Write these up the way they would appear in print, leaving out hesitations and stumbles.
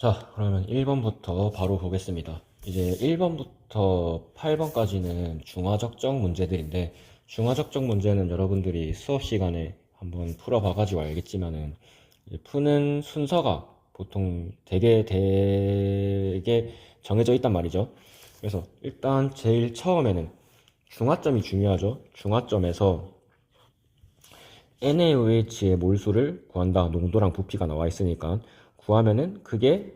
자, 그러면 1번부터 바로 보겠습니다. 이제 1번부터 8번까지는 중화적정 문제들인데, 중화적정 문제는 여러분들이 수업 시간에 한번 풀어봐가지고 알겠지만은, 이제 푸는 순서가 보통 되게 정해져 있단 말이죠. 그래서 일단 제일 처음에는 중화점이 중요하죠. 중화점에서 NaOH의 몰수를 구한다. 농도랑 부피가 나와 있으니까 구하면은 그게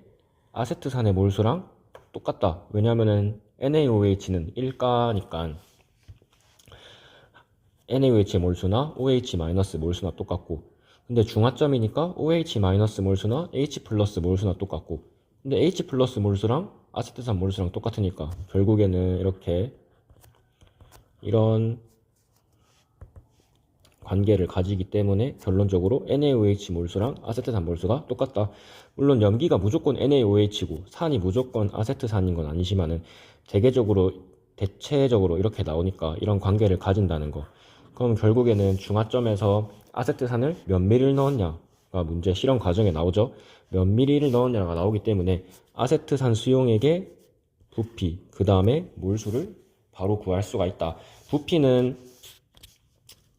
아세트산의 몰수랑 똑같다. 왜냐면은 NaOH는 1가니까 NaOH의 몰수나 OH- 몰수나 똑같고, 근데 중화점이니까 OH- 몰수나 H 플러스 몰수나 똑같고, 근데 H 플러스 몰수랑 아세트산 몰수랑 똑같으니까 결국에는 이런 관계를 가지기 때문에 결론적으로 NaOH 몰수랑 아세트산 몰수가 똑같다. 물론 염기가 무조건 NaOH고 산이 무조건 아세트산인 건 아니지만은 대체적으로 이렇게 나오니까 이런 관계를 가진다는 거. 그럼 결국에는 중화점에서 아세트산을 몇 미리를 넣었냐가 문제 실험 과정에 나오죠. 몇 미리를 넣었냐가 나오기 때문에 아세트산 수용액의 부피, 그 다음에 몰수를 바로 구할 수가 있다. 부피는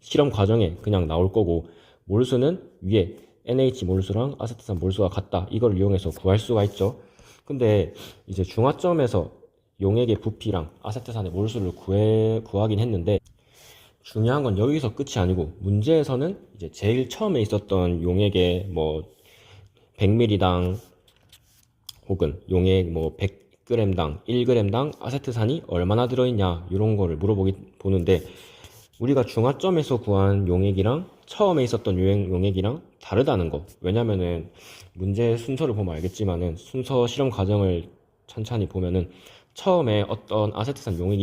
실험 과정에 그냥 나올 거고, 몰수는 위에 NH 몰수랑 아세트산 몰수가 같다. 이걸 이용해서 구할 수가 있죠. 근데 이제 중화점에서 용액의 부피랑 아세트산의 몰수를 구하긴 했는데, 중요한 건 여기서 끝이 아니고 문제에서는 이제 제일 처음에 있었던 용액의 뭐 100ml당 혹은 용액 뭐 100g당 1g당 아세트산이 얼마나 들어있냐 이런 거를 보는데, 우리가 중화점에서 구한 용액이랑 처음에 있었던 용액이랑 다르다는 거. 왜냐면은 문제 순서를 보면 알겠지만은 순서 실험 과정을 천천히 보면은 처음에 어떤 아세트산 용액이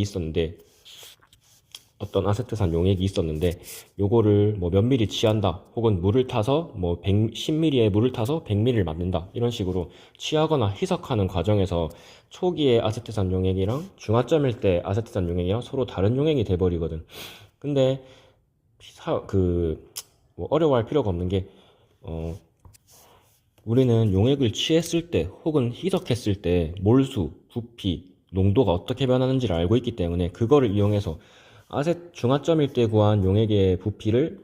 있었는데 요거를 뭐 몇 미리 취한다 혹은 물을 타서 뭐 10ml의 물을 타서 100ml를 만든다 이런 식으로 취하거나 희석하는 과정에서 초기에 아세트산 용액이랑 중화점일 때 아세트산 용액이랑 서로 다른 용액이 돼버리거든. 근데 뭐 어려워할 필요가 없는 게, 어, 우리는 용액을 취했을 때 혹은 희석했을 때 몰수, 부피, 농도가 어떻게 변하는지를 알고 있기 때문에 그거를 이용해서 중화점일 때 구한 용액의 부피를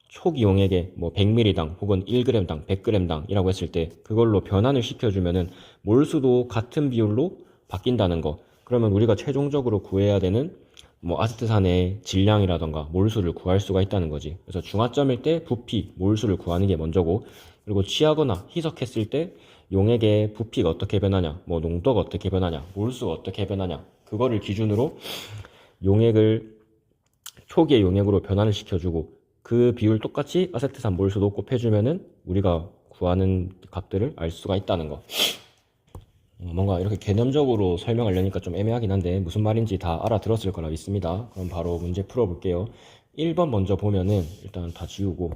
초기 용액의 뭐 100ml당 혹은 1g당 100g당이라고 했을 때 그걸로 변환을 시켜주면은 몰수도 같은 비율로 바뀐다는 거. 그러면 우리가 최종적으로 구해야 되는 뭐 아세트산의 질량이라던가 몰수를 구할 수가 있다는 거지. 그래서 중화점일 때 부피, 몰수를 구하는 게 먼저고, 그리고 취하거나 희석했을 때 용액의 부피가 어떻게 변하냐, 뭐 농도가 어떻게 변하냐, 몰수가 어떻게 변하냐, 그거를 기준으로 용액을 초기의 용액으로 변환을 시켜주고 그 비율 똑같이 아세트산 몰수도 곱해주면은 우리가 구하는 값들을 알 수가 있다는 거. 뭔가 이렇게 개념적으로 설명하려니까 좀 애매하긴 한데 무슨 말인지 다 알아들었을 거라 믿습니다. 그럼 바로 문제 풀어볼게요. 1번 먼저 보면은 일단 다 지우고,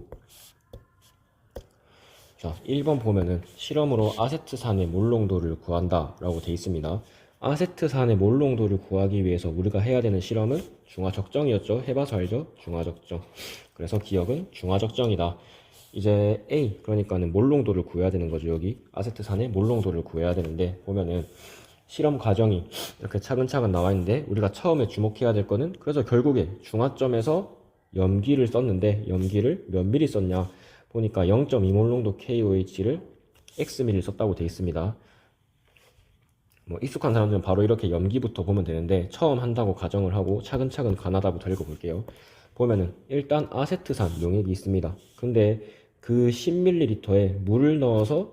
자, 1번 보면은 실험으로 아세트산의 몰농도를 구한다 라고 돼 있습니다. 아세트산의 몰농도를 구하기 위해서 우리가 해야 되는 실험은 중화적정이었죠. 해봐서 알죠? 중화적정. 그래서 기억은 중화적정이다. 이제 A, 그러니까는 몰농도를 구해야 되는 거죠. 여기 아세트산의 몰농도를 구해야 되는데, 보면은 실험 과정이 이렇게 차근차근 나와 있는데, 우리가 처음에 주목해야 될 거는, 그래서 결국에 중화점에서 염기를 썼는데 염기를 몇 미리 썼냐 보니까 0.2몰 KOH를 X미리를 썼다고 되어 있습니다. 뭐 익숙한 사람들은 바로 이렇게 염기부터 보면 되는데, 처음 한다고 가정을 하고 차근차근 가나다부터 읽어볼게요. 보면은 일단 아세트산 용액이 있습니다. 근데 그 10ml에 물을 넣어서,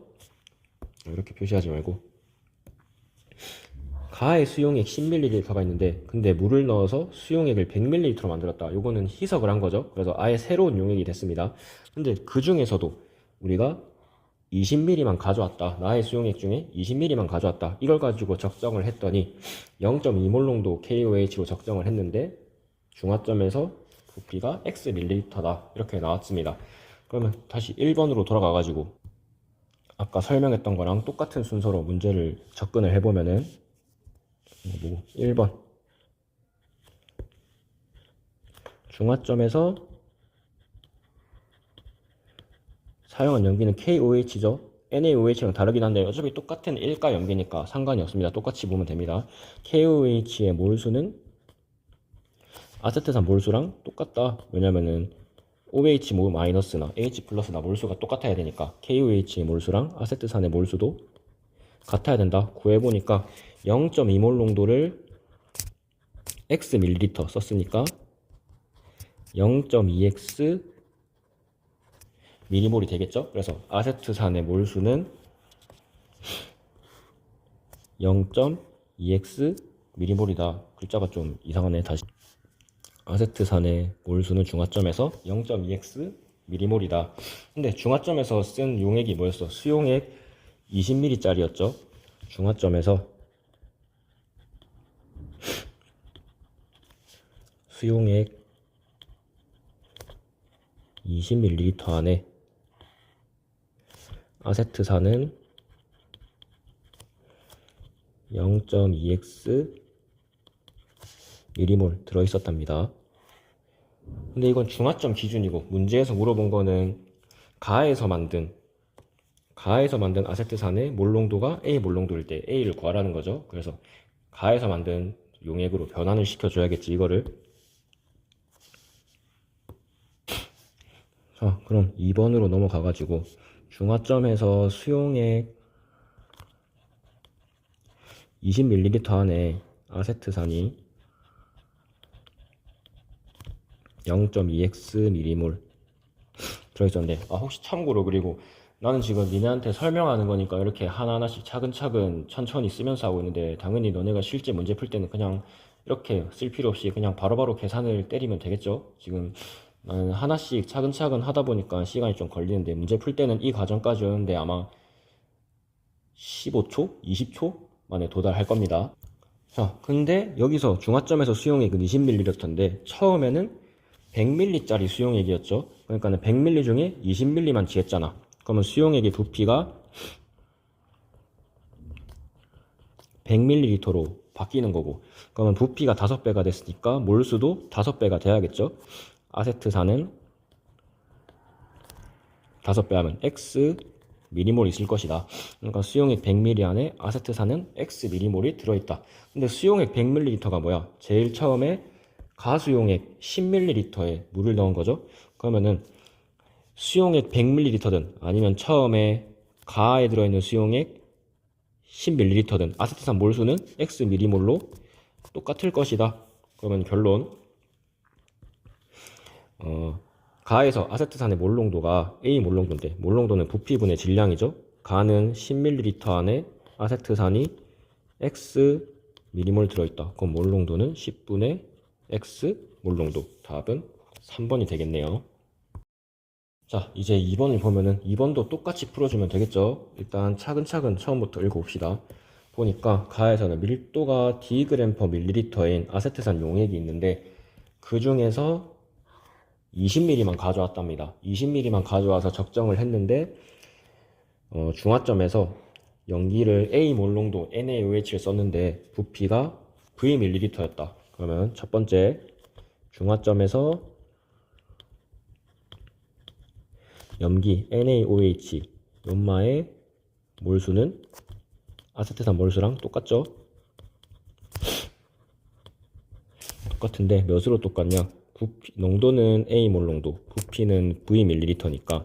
이렇게 표시하지 말고 가의 수용액 10ml가 있는데 근데 물을 넣어서 수용액을 100ml로 만들었다. 요거는 희석을 한 거죠. 그래서 아예 새로운 용액이 됐습니다. 근데 그 중에서도 우리가 20ml만 가져왔다. 나의 수용액 중에 20ml만 가져왔다. 이걸 가지고 적정을 했더니 0.2몰 농도 KOH로 적정을 했는데 중화점에서 부피가 Xml다. 이렇게 나왔습니다. 그러면 다시 1번으로 돌아가가지고 아까 설명했던 거랑 똑같은 순서로 문제를 접근을 해보면은, 1번 중화점에서 사용한 염기는 KOH죠. NaOH랑 다르긴 한데 어차피 똑같은 1가 염기니까 상관이 없습니다. 똑같이 보면 됩니다. KOH의 몰수는 아세트산 몰수랑 똑같다. 왜냐면은 OH 마이너스나 H 플러스나 몰수가 똑같아야 되니까 KOH의 몰수랑 아세트산의 몰수도 같아야 된다. 구해보니까 0.2몰 농도를 x 밀리리터 썼으니까 0.2x 미리몰이 되겠죠. 그래서 아세트산의 몰수는 0.2x 미리몰이다. 글자가 좀 이상하네. 다시 아세트산의 몰수는 중화점에서 0.2x 미리몰이다. 근데 중화점에서 쓴 용액이 뭐였어? 수용액 20ml 짜리였죠. 중화점에서 수용액 20ml 안에 아세트산은 0.2x 미리몰 들어있었답니다. 근데 이건 중화점 기준이고 문제에서 물어본 거는 가에서 만든 아세트산의 몰 농도가 A 몰 농도일 때 A를 구하라는 거죠. 그래서 가에서 만든 용액으로 변환을 시켜줘야겠지 이거를. 자, 그럼 2번으로 넘어가가지고 중화점에서 수용액 20ml 안에 아세트산이 0.2x 미리몰 들어있었는데 혹시 참고로 그리고 나는 지금 니네한테 설명하는 거니까 이렇게 하나하나씩 차근차근 천천히 쓰면서 하고 있는데 당연히 너네가 실제 문제 풀 때는 그냥 이렇게 쓸 필요 없이 그냥 바로바로 계산을 때리면 되겠죠. 지금 나는 하나씩 차근차근 하다 보니까 시간이 좀 걸리는데 문제 풀 때는 이 과정까지 오는데 아마 15초? 20초 만에 도달할 겁니다. 자, 근데 여기서 중화점에서 수용액은 20ml인데 처음에는 100ml짜리 수용액이었죠. 그러니까 100ml 중에 20ml만 지했잖아. 그러면 수용액의 부피가 100ml로 바뀌는 거고, 그러면 부피가 5배가 됐으니까 몰수도 5배가 돼야겠죠. 아세트산은 5배 하면 X 미리몰이 있을 것이다. 그러니까 수용액 100ml 안에 아세트산은 X 미리몰이 들어있다. 근데 수용액 100ml가 뭐야? 제일 처음에 가수용액 10ml에 물을 넣은 거죠. 그러면은 수용액 100ml든 아니면 처음에 가에 들어있는 수용액 10ml든 아세트산 몰수는 X 미리몰로 똑같을 것이다. 그러면 결론, 가에서 아세트산의 몰 농도가 A 몰 농도인데 몰 농도는 부피분의 질량이죠. 가는 10ml 안에 아세트산이 X 미리몰 들어있다. 그럼 몰 농도는 10분의 X 몰 농도. 답은 3번이 되겠네요. 자, 이제 2번을 보면은 2번도 똑같이 풀어주면 되겠죠. 일단 차근차근 처음부터 읽어봅시다. 보니까 가에서는 밀도가 Dg/ml인 아세트산 용액이 있는데 그 중에서 20ml만 가져왔답니다. 20ml만 가져와서 적정을 했는데 중화점에서 염기를 A 몰 농도 NaOH를 썼는데 부피가 Vml였다. 그러면 첫 번째 중화점에서 염기 NaOH 연마의 몰수는 아세트산 몰수랑 똑같죠? 똑같은데 몇으로 똑같냐? 부피, 농도는 A 몰 농도, 부피는 Vml니까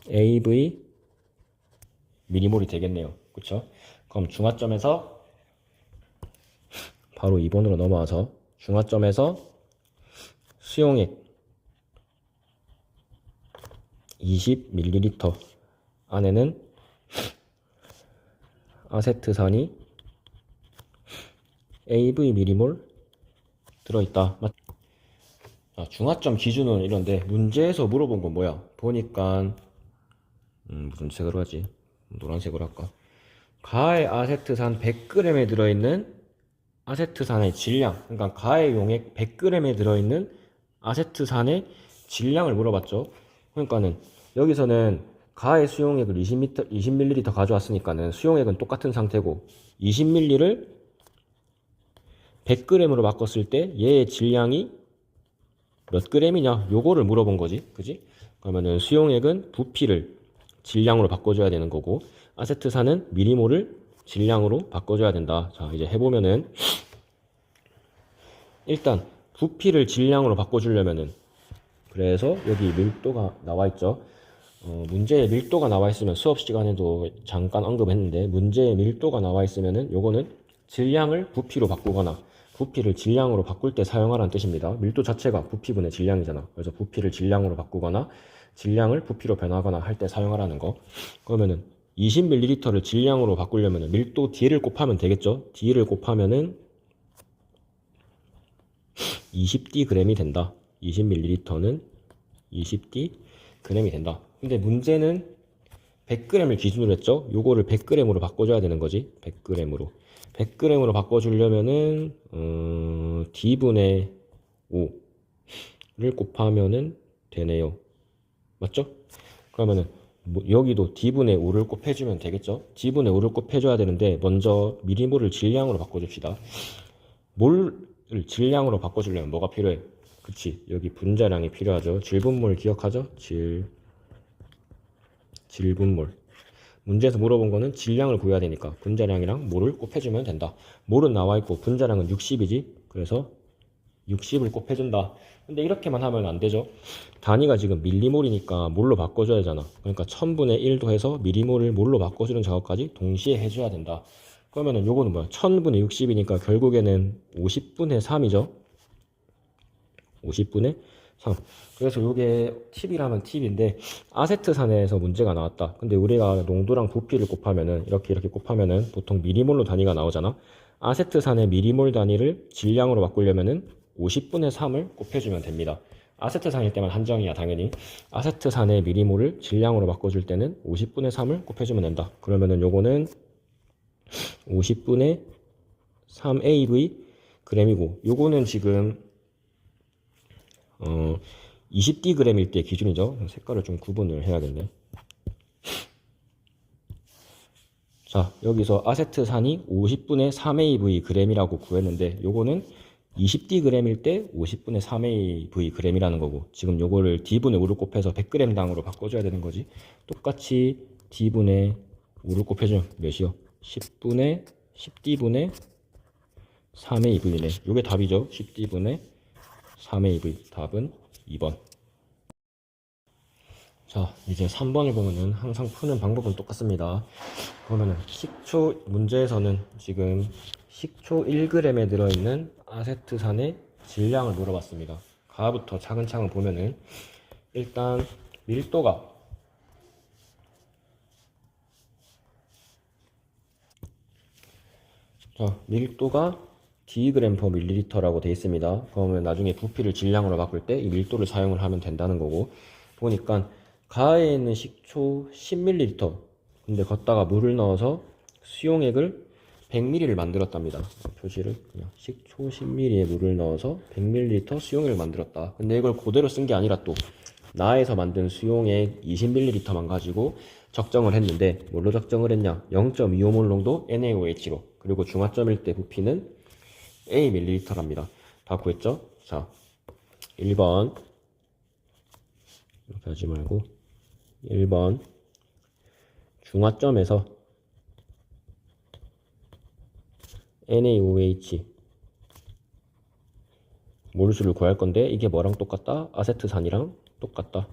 AV 미리몰이 되겠네요. 그쵸? 그럼 중화점에서 바로 2번으로 넘어와서 중화점에서 수용액 20ml 안에는 아세트산이 AV 미리몰 들어있다. 중화점 기준은 이런데 문제에서 물어본 건 뭐야? 보니까 무슨 색으로 하지? 노란색으로 할까? 가의 아세트산 100g에 들어있는 아세트산의 질량, 그러니까 가의 용액 100g에 들어있는 아세트산의 질량을 물어봤죠. 그러니까는 여기서는 가의 수용액을 20ml 가져왔으니까는 수용액은 똑같은 상태고 20ml를 100g으로 바꿨을 때 얘의 질량이 몇 g이냐 요거를 물어본 거지. 그지? 그러면은 수용액은 부피를 질량으로 바꿔줘야 되는 거고, 아세트산은 미리몰을 질량으로 바꿔줘야 된다. 자, 이제 해보면은, 일단 부피를 질량으로 바꿔주려면은, 그래서 여기 밀도가 나와 있죠. 문제에 밀도가 나와 있으면 수업 시간에도 잠깐 언급했는데, 문제에 밀도가 나와 있으면은 요거는 질량을 부피로 바꾸거나 부피를 질량으로 바꿀 때 사용하라는 뜻입니다. 밀도 자체가 부피분의 질량이잖아. 그래서 부피를 질량으로 바꾸거나 질량을 부피로 변하거나 할 때 사용하라는 거. 그러면은 20ml를 질량으로 바꾸려면은 밀도 D를 곱하면 되겠죠. D를 곱하면은 20Dg이 된다. 20ml는 20Dg이 된다. 근데 문제는 100g을 기준으로 했죠. 요거를 100g으로 바꿔줘야 되는 거지. 100g으로. 100g으로 바꿔주려면은 D분의 5를 곱하면은 되네요. 맞죠? 그러면은 여기도 D분의 5를 곱해주면 되겠죠? D분의 5를 곱해줘야 되는데 먼저 미리몰을 질량으로 바꿔줍시다. 몰을 질량으로 바꿔주려면 뭐가 필요해? 그치, 여기 분자량이 필요하죠. 질분몰 기억하죠? 질분몰. 문제에서 물어본 거는 질량을 구해야 되니까 분자량이랑 몰을 곱해주면 된다. 몰은 나와 있고 분자량은 60이지. 그래서 60을 곱해준다. 근데 이렇게만 하면 안 되죠. 단위가 지금 밀리몰이니까 몰로 바꿔줘야 되잖아. 그러니까 1000분의 1도 해서 미리몰을 몰로 바꿔주는 작업까지 동시에 해줘야 된다. 그러면은 요거는 뭐야? 1000분의 60이니까 결국에는 50분의 3이죠. 50분의 3. 그래서 요게 팁이라면 팁인데, 아세트산에서 문제가 나왔다. 근데 우리가 농도랑 부피를 곱하면은 이렇게 곱하면은 보통 미리몰로 단위가 나오잖아. 아세트산의 미리몰 단위를 질량으로 바꾸려면은 50분의 3을 곱해주면 됩니다. 아세트산일 때만 한정이야, 당연히. 아세트산의 미리몰을 질량으로 바꿔줄 때는 50분의 3을 곱해주면 된다. 그러면은 요거는 50분의 3AV g이고, 요거는 지금 20Dg일 때 기준이죠. 색깔을 좀 구분을 해야겠네. 자, 여기서 아세트산이 50분의 3AV g이라고 구했는데, 요거는 20Dg일 때 50분의 3AV g이라는 거고, 지금 요거를 D분의 5를 곱해서 100g당으로 바꿔줘야 되는 거지. 똑같이 D분의 5를 곱해주면 몇이요? 10D분의 3AV네. 요게 답이죠. 10D분의 3AV. 답은 2번. 자, 이제 3번을 보면은 항상 푸는 방법은 똑같습니다. 보면은 식초 문제에서는 지금 식초 1g에 들어있는 아세트산의 질량을 물어봤습니다. 가부터 차근차근 보면은 일단 밀도가 Dg/ml라고 되어 있습니다. 그러면 나중에 부피를 질량으로 바꿀 때 이 밀도를 사용을 하면 된다는 거고, 보니까 가에 있는 식초 10ml, 근데 걷다가 물을 넣어서 수용액을 100ml를 만들었답니다. 표시를 그냥 식초 10ml에 물을 넣어서 100ml 수용액을 만들었다. 근데 이걸 그대로 쓴 게 아니라 또 나에서 만든 수용액 20ml만 가지고 적정을 했는데, 뭘로 적정을 했냐? 0.25몰 농도 NaOH로, 그리고 중화점일 때 부피는 A ml랍니다. 다 구했죠? 자, 1번 이렇게 하지 말고 1번 중화점에서 NaOH 몰수를 구할 건데, 이게 뭐랑 똑같다? 아세트산이랑 똑같다.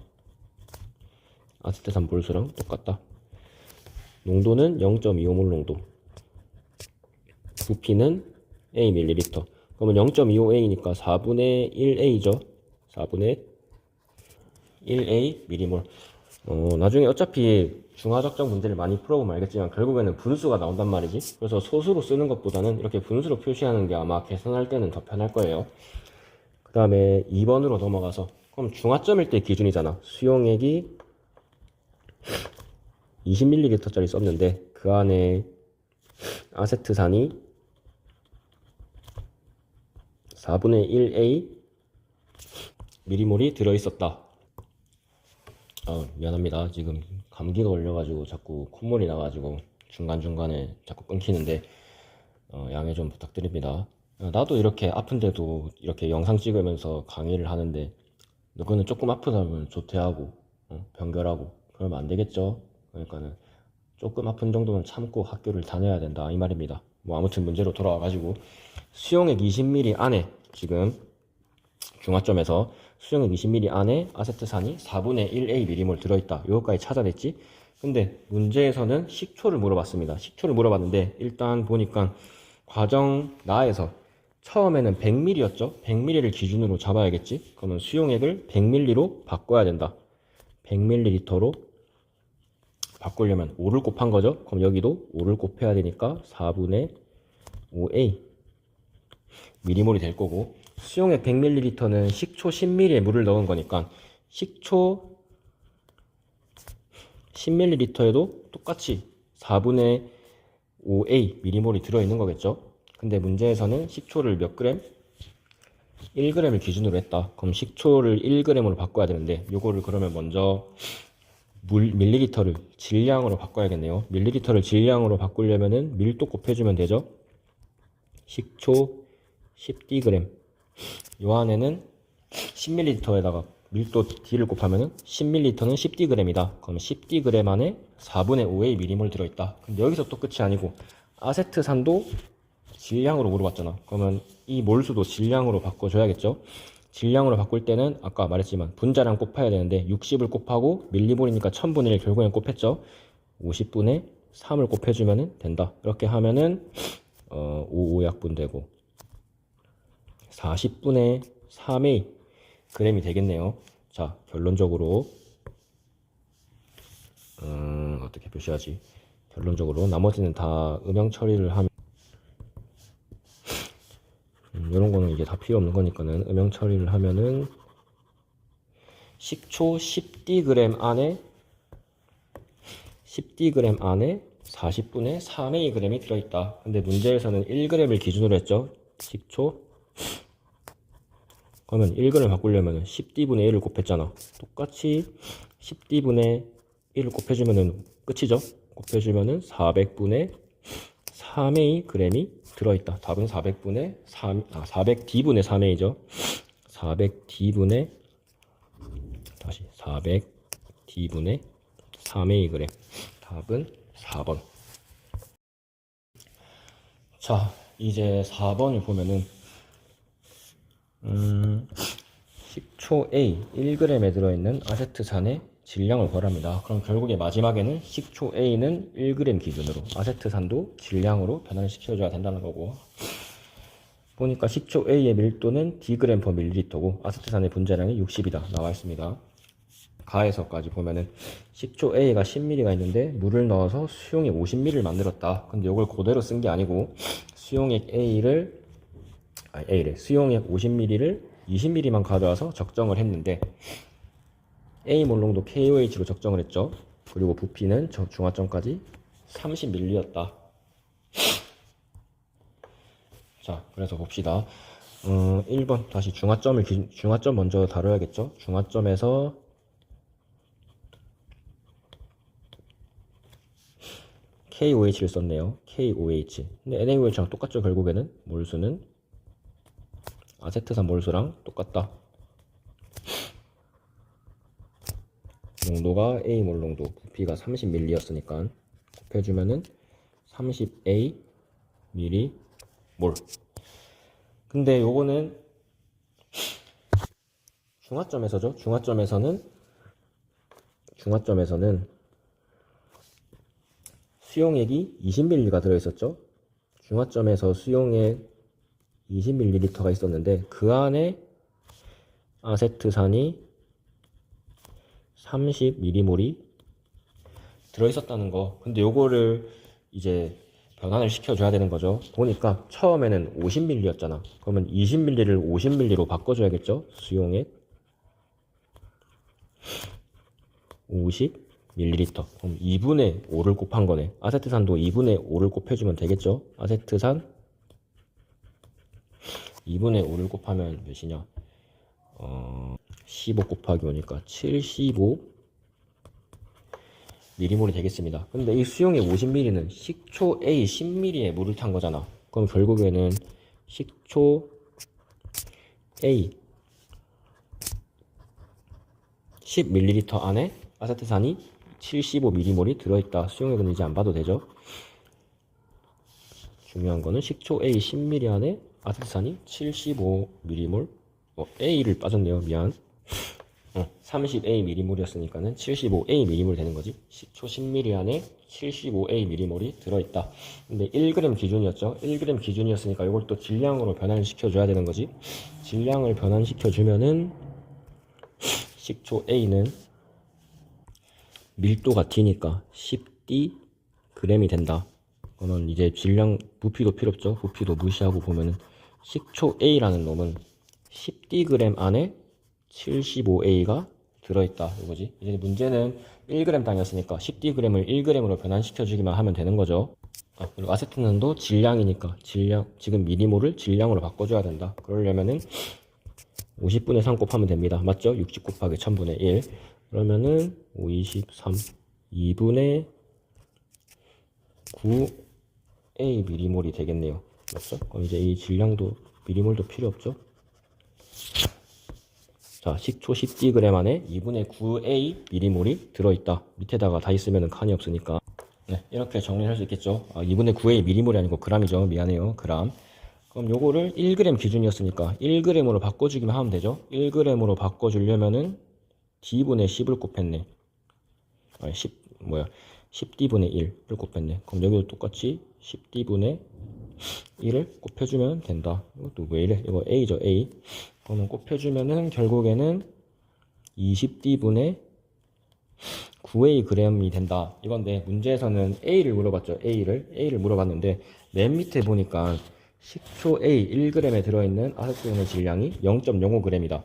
아세트산 몰수랑 똑같다. 농도는 0.25몰 농도, 부피는 A ml. 그러면 0.25A니까 4분의 1A죠. 4분의 1A 미리몰. 나중에 어차피 중화적정 문제를 많이 풀어보면 알겠지만 결국에는 분수가 나온단 말이지. 그래서 소수로 쓰는 것보다는 이렇게 분수로 표시하는 게 아마 계산할 때는 더 편할 거예요. 그 다음에 2번으로 넘어가서, 그럼 중화점일 때 기준이잖아. 수용액이 20ml짜리 썼는데 그 안에 아세트산이 4분의 1A 미리몰이 들어있었다. 미안합니다. 지금 감기가 걸려가지고 자꾸 콧물이 나가지고 중간중간에 자꾸 끊기는데 양해 좀 부탁드립니다. 나도 이렇게 아픈데도 이렇게 영상 찍으면서 강의를 하는데, 너는 조금 아프다면 조퇴하고 변결하고 그러면 안 되겠죠? 그러니까는 조금 아픈 정도는 참고 학교를 다녀야 된다 이 말입니다. 뭐 아무튼 문제로 돌아와가지고 수용액 20ml 안에 지금 중화점에서 수용액 20ml 안에 아세트산이 4분의 1A 미리몰 들어있다. 요거까지 찾아냈지. 근데 문제에서는 식초를 물어봤습니다. 식초를 물어봤는데 일단 보니까 과정 나에서 처음에는 100ml였죠. 100ml를 기준으로 잡아야겠지. 그러면 수용액을 100ml로 바꿔야 된다. 100ml로 바꾸려면 5를 곱한 거죠. 그럼 여기도 5를 곱해야 되니까 4분의 5A 미리몰이 될 거고, 수용액 100ml는 식초 10ml에 물을 넣은 거니까 식초 10ml에도 똑같이 4분의 5A 미리몰이 들어있는 거겠죠. 근데 문제에서는 식초를 몇 그램? 1g을 기준으로 했다. 그럼 식초를 1g으로 바꿔야 되는데 요거를 그러면 먼저 밀리리터를 질량으로 바꿔야겠네요. 밀리리터를 질량으로 바꾸려면은 밀도 곱해주면 되죠. 식초 10dg. 요 안에는 10ml에다가 밀도 D를 곱하면은 10ml는 10dg이다. 그럼 10dg 안에 4분의 5A 미리몰 들어있다. 근데 여기서 또 끝이 아니고 아세트산도 질량으로 물어봤잖아. 그러면 이 몰수도 질량으로 바꿔줘야겠죠. 질량으로 바꿀 때는 아까 말했지만 분자량 곱해야 되는데 60을 곱하고 밀리몰이니까 1000분의 1 결국엔 곱했죠. 50분의 3을 곱해주면 된다. 이렇게 하면은 5약분 되고 40분의 3A g이 되겠네요. 자, 결론적으로 어떻게 표시하지? 결론적으로 나머지는 다 음영 처리를 하면 이런 거는 이제 다 필요 없는 거니까는 음영 처리를 하면은 식초 10dg 안에 10dg 안에 40분의 3A g이 들어있다. 근데 문제에서는 1g을 기준으로 했죠. 식초. 그러면 1g을 바꾸려면 10d분의 1을 곱했잖아. 똑같이 10d분의 1을 곱해주면은 끝이죠. 곱해주면은 400분의 3A g이 들어있다. 답은 400d분의 3A죠. 400d분의 다시 400d분의 3A g. 답은 4번. 자, 이제 4번을 보면은 식초 A 1g에 들어있는 아세트산의 질량을 구하랍니다. 그럼 결국에 마지막에는 식초 A는 1g 기준으로 아세트산도 질량으로 변환을 시켜줘야 된다는 거고, 보니까 식초 A의 밀도는 dg/ml고 아세트산의 분자량이 60이다 나와 있습니다. 가에서까지 보면은 식초 A가 10ml가 있는데 물을 넣어서 수용액 50ml를 만들었다. 근데 이걸 그대로 쓴 게 아니고 수용액 수용액 50ml를 20ml만 가져와서 적정을 했는데 A 몰롱도 KOH로 적정을 했죠. 그리고 부피는 중화점까지 30ml였다. 자, 그래서 봅시다. 1번 다시 중화점 먼저 다뤄야겠죠. 중화점에서 KOH를 썼네요. KOH. 근데 NaOH랑 똑같죠. 결국에는 몰수는 아세트산 몰수랑 똑같다. 농도가 A 몰 농도, 부피가 30ml였으니까 곱해주면은 30A ml 몰. 근데 요거는 중화점에서죠. 중화점에서는 수용액이 20ml가 들어있었죠. 중화점에서 수용액 20ml가 있었는데 그 안에 아세트산이 30ml몰이 들어있었다는 거. 근데 요거를 이제 변환을 시켜줘야 되는 거죠. 보니까 처음에는 50ml였잖아. 그러면 20ml를 50ml로 바꿔줘야겠죠. 수용액 50ml. 그럼 2분의 5를 곱한 거네. 아세트산도 2분의 5를 곱해주면 되겠죠. 아세트산 2분의 5를 곱하면 몇이냐? 15 곱하기 5니까 75 미리몰이 되겠습니다. 근데 이 수용액 50ml는 식초 A 10ml에 물을 탄 거잖아. 그럼 결국에는 식초 A 10ml 안에 아세트산이 75mm몰이 들어있다. 수용액은 이제 안 봐도 되죠. 중요한 거는 식초 A 10ml 안에 아세트산이 75mm몰, A를 빠졌네요. 미안. 30A mm몰이었으니까는 75A mm몰 되는 거지. 식초 10ml 안에 75A mm몰이 들어있다. 근데 1g 기준이었죠. 1g 기준이었으니까 이걸 또 질량으로 변환시켜줘야 되는 거지. 질량을 변환시켜주면은 식초 A는 밀도가 D니까 10D g이 된다. 그러면 이제 질량 부피도 필요 없죠. 부피도 무시하고 보면은 식초 A라는 놈은 10D g 안에 75A가 들어있다 이거지. 이제 문제는 1g 당이었으니까 10D g을 1g으로 변환시켜주기만 하면 되는 거죠. 그리고 아세트산도 질량이니까 지금 미리몰을 질량으로 바꿔줘야 된다. 그러려면은 50분의 3 곱하면 됩니다. 맞죠? 60 곱하기 1000분의 1 그러면은 53 2분의 9A 미리몰이 되겠네요. 맞죠? 그럼 이제 이 질량도 미리몰도 필요 없죠? 자, 식초 10D 안에 2분의 9A 미리몰이 들어있다. 밑에다가 다 있으면 칸이 없으니까. 네, 이렇게 정리할 수 있겠죠. 2분의 9A 미리몰이 아니고 g이죠. 미안해요. 그럼 요거를 1g 기준이었으니까 1g으로 바꿔주기만 하면 되죠. 1g으로 바꿔주려면은 D분의 10을 곱했네. 10D분의 1을 곱했네. 그럼 여기도 똑같이 10D분의 1을 곱해주면 된다. 이것도 왜 이래? 이거 A죠, A. 그러면 곱해주면은 결국에는 20D분의 9A g이 된다. 이건데 문제에서는 A를 물어봤죠. A를 물어봤는데 맨 밑에 보니까 식초 A 1g에 들어있는 아세트산의 질량이 0.05g이다.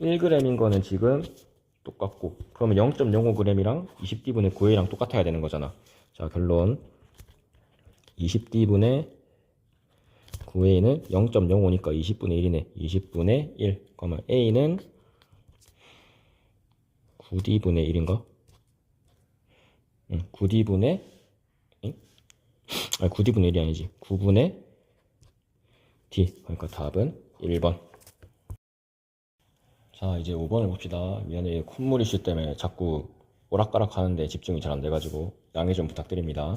1g인 거는 지금 똑같고 그러면 0.05g이랑 20D분의 9A랑 똑같아야 되는 거잖아. 자, 결론 20D분의 9A는 0.05니까 20분의 1이네. 20분의 1. 그러면 A는 9D분의 1인가? 9D분의 9D분의 1이 아니지. 9분의 D. 그러니까 답은 1번. 자, 이제 5번을 봅시다. 미안해. 콧물 이슈 때문에 자꾸 오락가락 하는데 집중이 잘 안 돼가지고 양해 좀 부탁드립니다.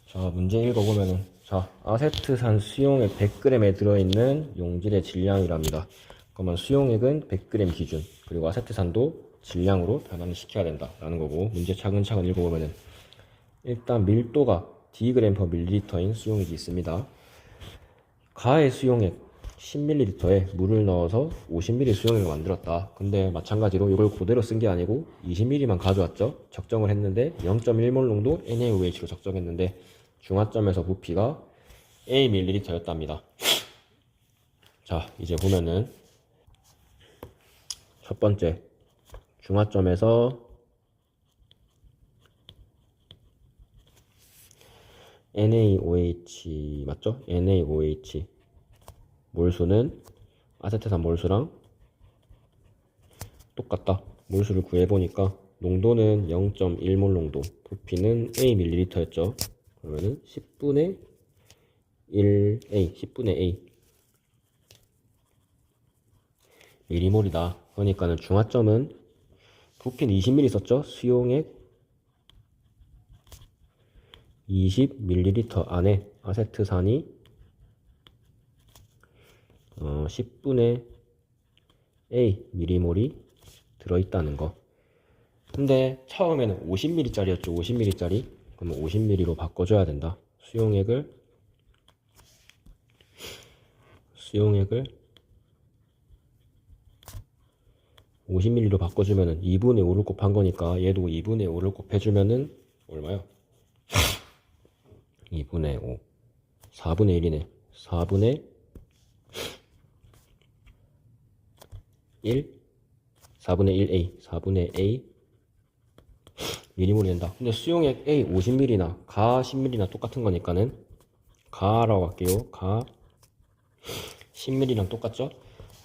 자, 문제 읽어보면은, 자, 아세트산 수용액 100g에 들어있는 용질의 질량이랍니다. 그러면 수용액은 100g 기준, 그리고 아세트산도 질량으로 변환을 시켜야 된다라는 거고, 문제 차근차근 읽어보면은, 일단 밀도가 Dg/ml인 수용액이 있습니다. 가의 수용액 10ml에 물을 넣어서 50ml 수용액을 만들었다. 근데 마찬가지로 이걸 그대로 쓴 게 아니고 20ml만 가져왔죠. 적정을 했는데 0.1몰 농도 NaOH로 적정했는데 중화점에서 부피가 A ml였답니다. 자, 이제 보면은 첫 번째 중화점에서 NaOH 맞죠? NaOH 몰수는 아세트산 몰수랑 똑같다. 몰수를 구해보니까 농도는 0.1몰 농도, 부피는 A ml였죠. 그러면은 10분의 1A, 10분의 A 미리몰이다. 그러니까는 중화점은 부피는 20ml 썼죠. 수용액 20ml 안에 아세트산이 10분의 A 미리몰이 들어있다는 거. 근데 처음에는 50ml짜리였죠. 50ml짜리. 그러면 50ml로 바꿔줘야 된다. 수용액을 50ml로 바꿔주면은 2분의 5를 곱한 거니까 얘도 2분의 5를 곱해주면은 얼마요? 2분의 5 4분의 1이네. 4분의 1 4분의 1A 4분의 A 미리몰이 된다. 근데 수용액 A 50ml나 가 10ml나 똑같은 거니까는 가라고 할게요. 가 10ml랑 똑같죠?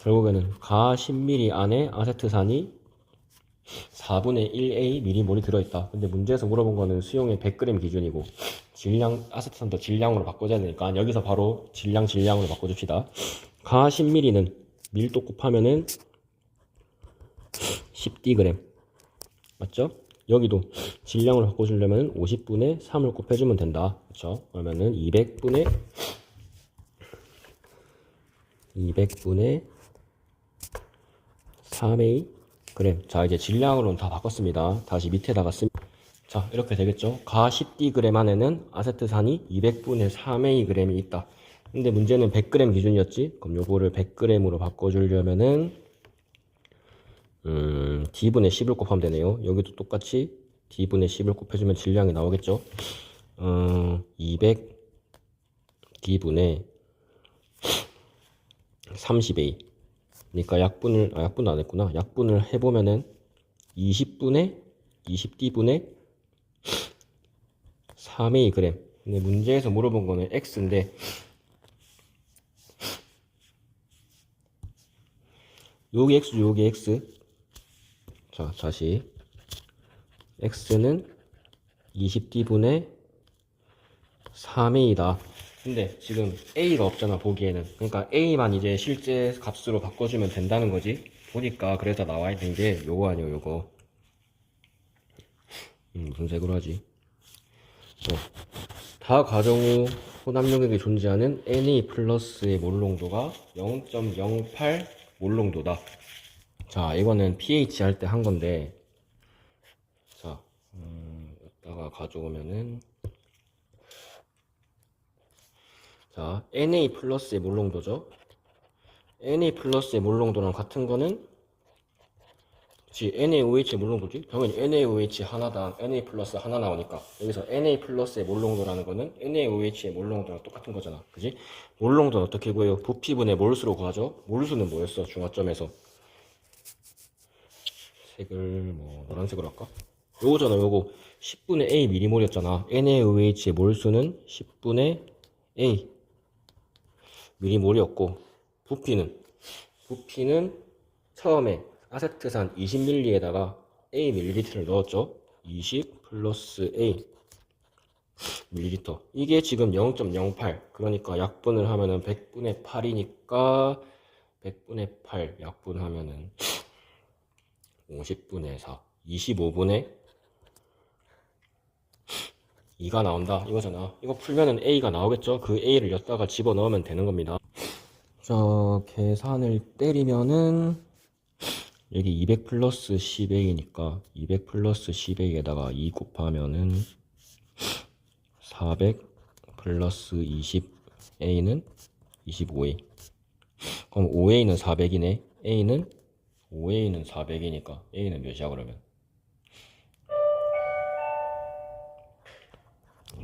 결국에는 가 10ml 안에 아세트산이 4분의 1A 미리몰이 들어있다. 근데 문제에서 물어본 거는 수용액 100g 기준이고 질량 아세트산도 질량으로 바꿔줘야 되니까 여기서 바로 질량으로 바꿔줍시다. 가 10ml는 밀도 곱하면은 10D g 맞죠? 여기도 질량으로 바꿔주려면 50분의 3을 곱해주면 된다. 그쵸? 그러면은 200분의 3A 그램. 자, 이제 질량으로는 다 바꿨습니다. 다시 밑에다가 씁니다. 자, 이렇게 되겠죠? 가 10D 안에는 아세트산이 200분의 3A 이 있다. 근데 문제는 100g 기준이었지? 그럼 요거를 100g으로 바꿔주려면은 D분의 10을 곱하면 되네요. 여기도 똑같이 D분의 10을 곱해주면 질량이 나오겠죠? 200 D분의 30A. 그러니까 약분을 안 했구나. 약분을 해보면은 20D분의 3A 그램. 근데 문제에서 물어본 거는 X인데, 여기 X죠, 여기 X. 자, 다시. X는 20D분의 3A다. 근데 지금 A가 없잖아, 보기에는. 그러니까 A만 이제 실제 값으로 바꿔주면 된다는 거지. 보니까 그래서 나와 있는 게 요거 아니에요, 요거. 무슨 색으로 하지? 다 가정 후 혼합 용액이 존재하는 Na 플러스의 몰 농도가 0.08 몰 농도다. 자, 이거는 pH 할 때 한 건데, 자, 여기다가 가져오면은, 자, Na 플러스의 몰 농도죠. Na 플러스의 몰 농도랑 같은 거는, 그치, NaOH의 몰 농도지? 당연히 NaOH 하나당 Na 플러스 하나 나오니까, 여기서 Na 플러스의 몰 농도라는 거는 NaOH의 몰 농도랑 똑같은 거잖아. 그지? 몰 농도는 어떻게 구해요? 부피분의 몰수로 구하죠? 몰수는 뭐였어? 중화점에서. 색을 뭐 노란색으로 할까? 요거잖아, 요거 10분의 A 미리몰이었잖아. NaOH의 몰수는 10분의 A 미리몰이었고, 부피는 처음에 아세트산 20ml에다가 A ml를 넣었죠. 20 플러스 A ml. 이게 지금 0.08. 그러니까 약분을 하면은 100분의 8이니까 100분의 8 약분하면은 50분의 4, 25분의 2가 나온다 이거잖아. 이거 풀면은 A가 나오겠죠? 그 A를 여기다가 집어넣으면 되는 겁니다. 자, 계산을 때리면은 여기 200 플러스 10A니까 200 플러스 10A에다가 2 곱하면은 400 플러스 20A는 25A. 그럼 5A는 400이네. A는 5A는 400이니까 A는 몇이야 그러면?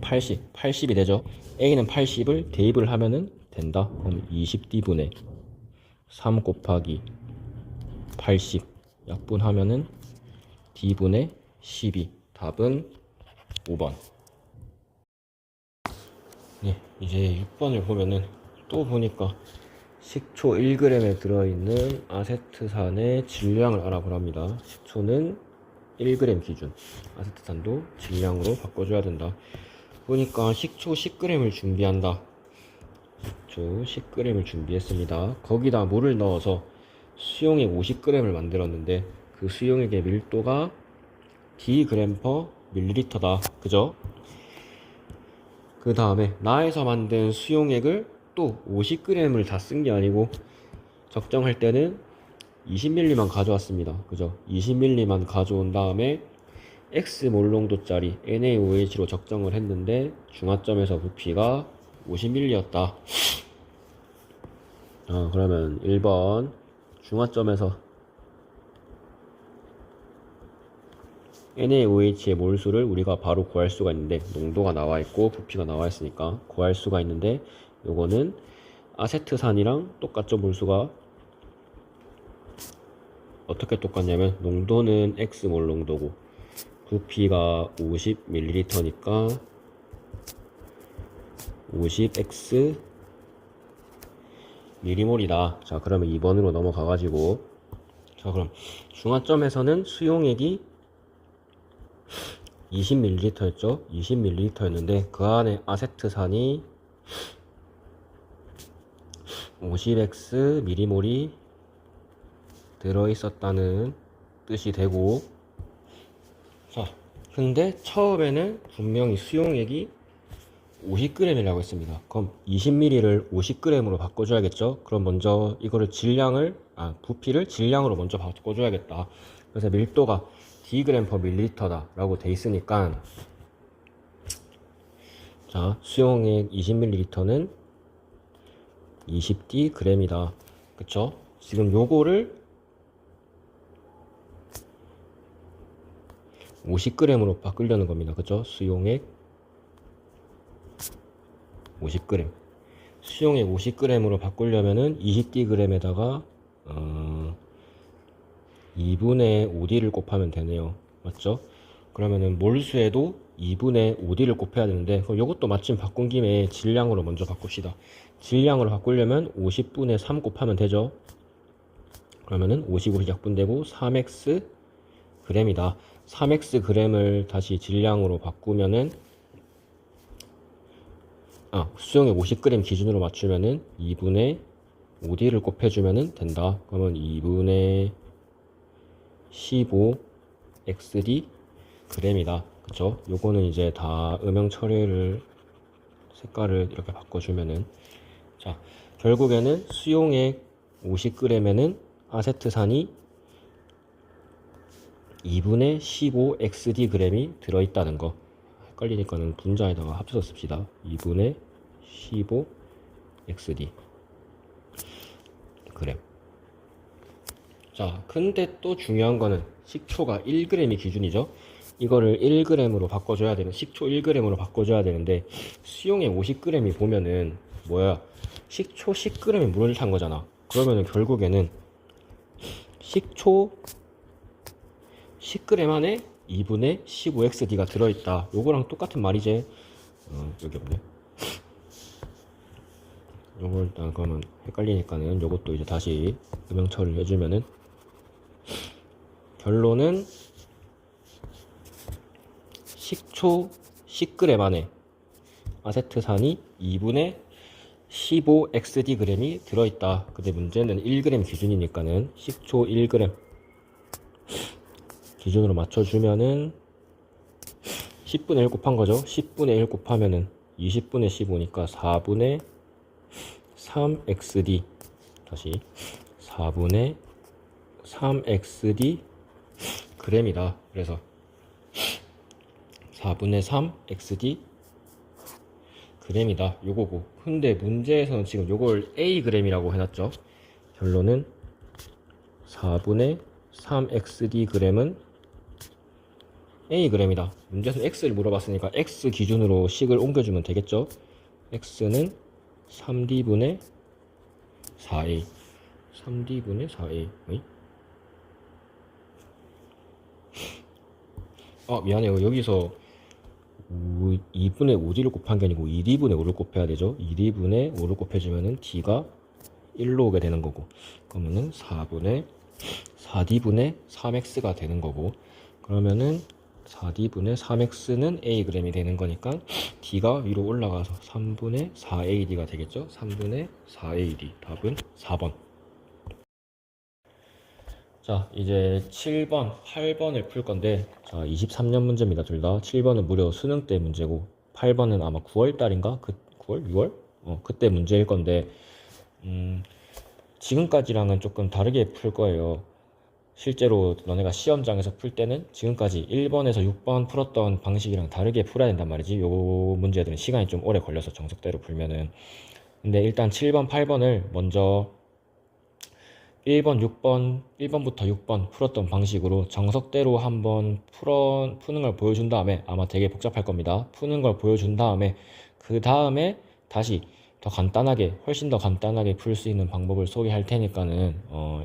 80이 되죠. A는 80을 대입을 하면은 된다. 그럼 20D분의 3 곱하기 80 약분하면은 D분의 12. 답은 5번. 네, 이제 6번을 보면은 또 보니까 식초 1g에 들어있는 아세트산의 질량을 알아보랍니다. 식초는 1g 기준, 아세트산도 질량으로 바꿔줘야 된다. 보니까 식초 10g을 준비한다. 식초 10g을 준비했습니다. 거기다 물을 넣어서 수용액 50g을 만들었는데 그 수용액의 밀도가 dg/ml다. 그죠? 그 다음에 나에서 만든 수용액을 또 50g을 다 쓴 게 아니고 적정할 때는 20ml만 가져왔습니다. 그죠? 20ml만 가져온 다음에 X 몰농도짜리 NaOH로 적정을 했는데 중화점에서 부피가 50ml였다. 그러면 1번 중화점에서 NaOH의 몰수를 우리가 바로 구할 수가 있는데 농도가 나와 있고 부피가 나와 있으니까 구할 수가 있는데 요거는 아세트산이랑 똑같죠. 몰수가 어떻게 똑같냐면 농도는 X몰 농도고 부피가 50ml니까 50X 미리몰이다. 자, 그러면 2번으로 넘어가가지고 자, 그럼 중화점에서는 수용액이 20ml였죠. 20ml였는데 그 안에 아세트산이 50X 미리몰이 들어있었다는 뜻이 되고 근데 처음에는 분명히 수용액이 50g이라고 했습니다. 그럼 20ml를 50g으로 바꿔줘야겠죠? 그럼 먼저 이거를 부피를 질량으로 먼저 바꿔줘야겠다. 그래서 밀도가 dg/ml다 라고 돼 있으니까, 자, 수용액 20ml는 20dg이다. 그쵸? 지금 요거를 50g으로 바꾸려는 겁니다. 그쵸? 수용액 50g. 수용액 50g으로 바꾸려면은 20dg에다가 2분의 5d를 곱하면 되네요. 맞죠? 그러면은 몰수에도 2분의 5d를 곱해야 되는데, 그럼 요것도 마침 바꾼 김에 질량으로 먼저 바꿉시다. 질량으로 바꾸려면 50분의 3 곱하면 되죠. 그러면은 50으로 약분되고 3x g이다. 3x g을 다시 질량으로 바꾸면은, 수용액 50g 기준으로 맞추면은 2분의 5d를 곱해주면은 된다. 그러면 2분의 15xd g이다. 그쵸? 요거는 이제 다 음영 처리를, 색깔을 이렇게 바꿔주면은, 자, 결국에는 수용액 50g에는 아세트산이 2분의 15xd g이 들어있다는 거. 헷갈리니까는 분자에다가 합쳐서 씁시다. 2분의 15xd g. 자, 근데 또 중요한 거는 식초가 1g이 기준이죠. 이거를 1g으로 바꿔줘야 되는, 식초 1g으로 바꿔줘야 되는데, 수용액 50g이 보면은 식초 10g이 물을 탄 거잖아. 그러면은 결국에는 식초 10g 안에 2분의 15xd가 들어있다. 요거랑 똑같은 말이지. 여기 없네. 요걸 일단 그러면 헷갈리니까는 요것도 이제 다시 음영 처리를 해주면은, 결론은 식초 10g 안에 아세트산이 2분의 15xd g이 들어있다. 근데 문제는 1g 기준이니까는 식초 1g 기준으로 맞춰주면은 10분의 1 곱한 거죠. 10분의 1 곱하면은 20분의 15니까 4분의 3xd, 다시 4분의 3xd g이다. 그래서 4분의 3xd g이다. 요거고. 근데 문제에서는 지금 요걸 a g이라고 해놨죠. 결론은 4분의 3xd g은 a g이다. 문제에서 x를 물어봤으니까 x 기준으로 식을 옮겨주면 되겠죠. x는 3d분의 4a. 3d분의 4a. 미안해요. 여기서 2분의 5d를 곱한 게 아니고 2d분의 5를 곱해야 되죠. 2d분의 5를 곱해주면은 d가 1로 오게 되는 거고, 그러면은 4d분의 3x가 되는 거고, 그러면은 4d분의 3x는 a g이 되는 거니까 d가 위로 올라가서 3분의 4ad가 되겠죠. 3분의 4ad. 답은 4번. 자, 이제 7번, 8번을 풀 건데, 자, 23년 문제입니다. 둘 다. 7번은 무려 수능 때 문제고, 8번은 아마 9월 달인가? 9월? 6월? 그때 문제일 건데, 지금까지랑은 조금 다르게 풀 거예요. 실제로 너네가 시험장에서 풀 때는 지금까지 1번에서 6번 풀었던 방식이랑 다르게 풀어야 된단 말이지. 요 문제들은 시간이 좀 오래 걸려서 정석대로 풀면은. 근데 일단 7번, 8번을 먼저 1번부터 6번 풀었던 방식으로 정석대로 한번 푸는 걸 보여준 다음에, 아마 되게 복잡할 겁니다. 푸는 걸 보여준 다음에, 그 다음에 다시 훨씬 더 간단하게 풀 수 있는 방법을 소개할 테니까는,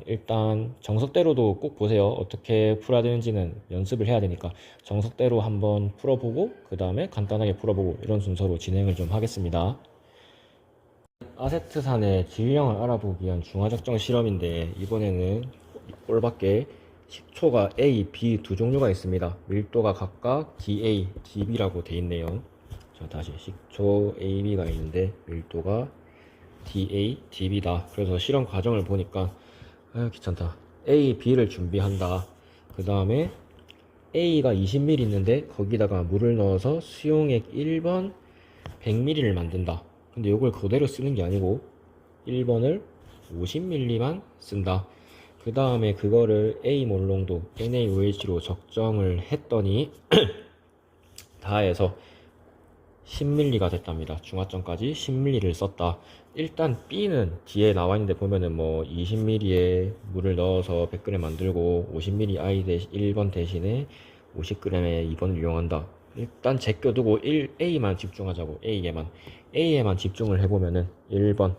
일단 정석대로도 꼭 보세요. 어떻게 풀어야 되는지는 연습을 해야 되니까 정석대로 한번 풀어보고, 그 다음에 간단하게 풀어보고, 이런 순서로 진행을 좀 하겠습니다. 아세트산의 질량을 알아보기 위한 중화적정 실험인데, 이번에는 꼴밖에 식초가 A, B 두 종류가 있습니다. 밀도가 각각 DA, DB라고 돼 있네요. 자, 다시 식초 A, B가 있는데 밀도가 DA, DB다. 그래서 실험 과정을 보니까 귀찮다. A, B를 준비한다. 그 다음에 A가 20ml 있는데 거기다가 물을 넣어서 수용액 1번 100ml를 만든다. 근데 이걸 그대로 쓰는 게 아니고 1번을 50ml만 쓴다. 그 다음에 그거를 A 몰농도 NaOH로 적정을 했더니 다 해서 10ml가 됐답니다. 중화점까지 10ml를 썼다. 일단 B는 뒤에 나와 있는데 보면은 뭐 20ml에 물을 넣어서 100g 만들고 50ml I 1번 대신에 50g의 2번을 이용한다. 일단 제껴두고 A만 집중하자고. A에만 집중을 해보면은 1번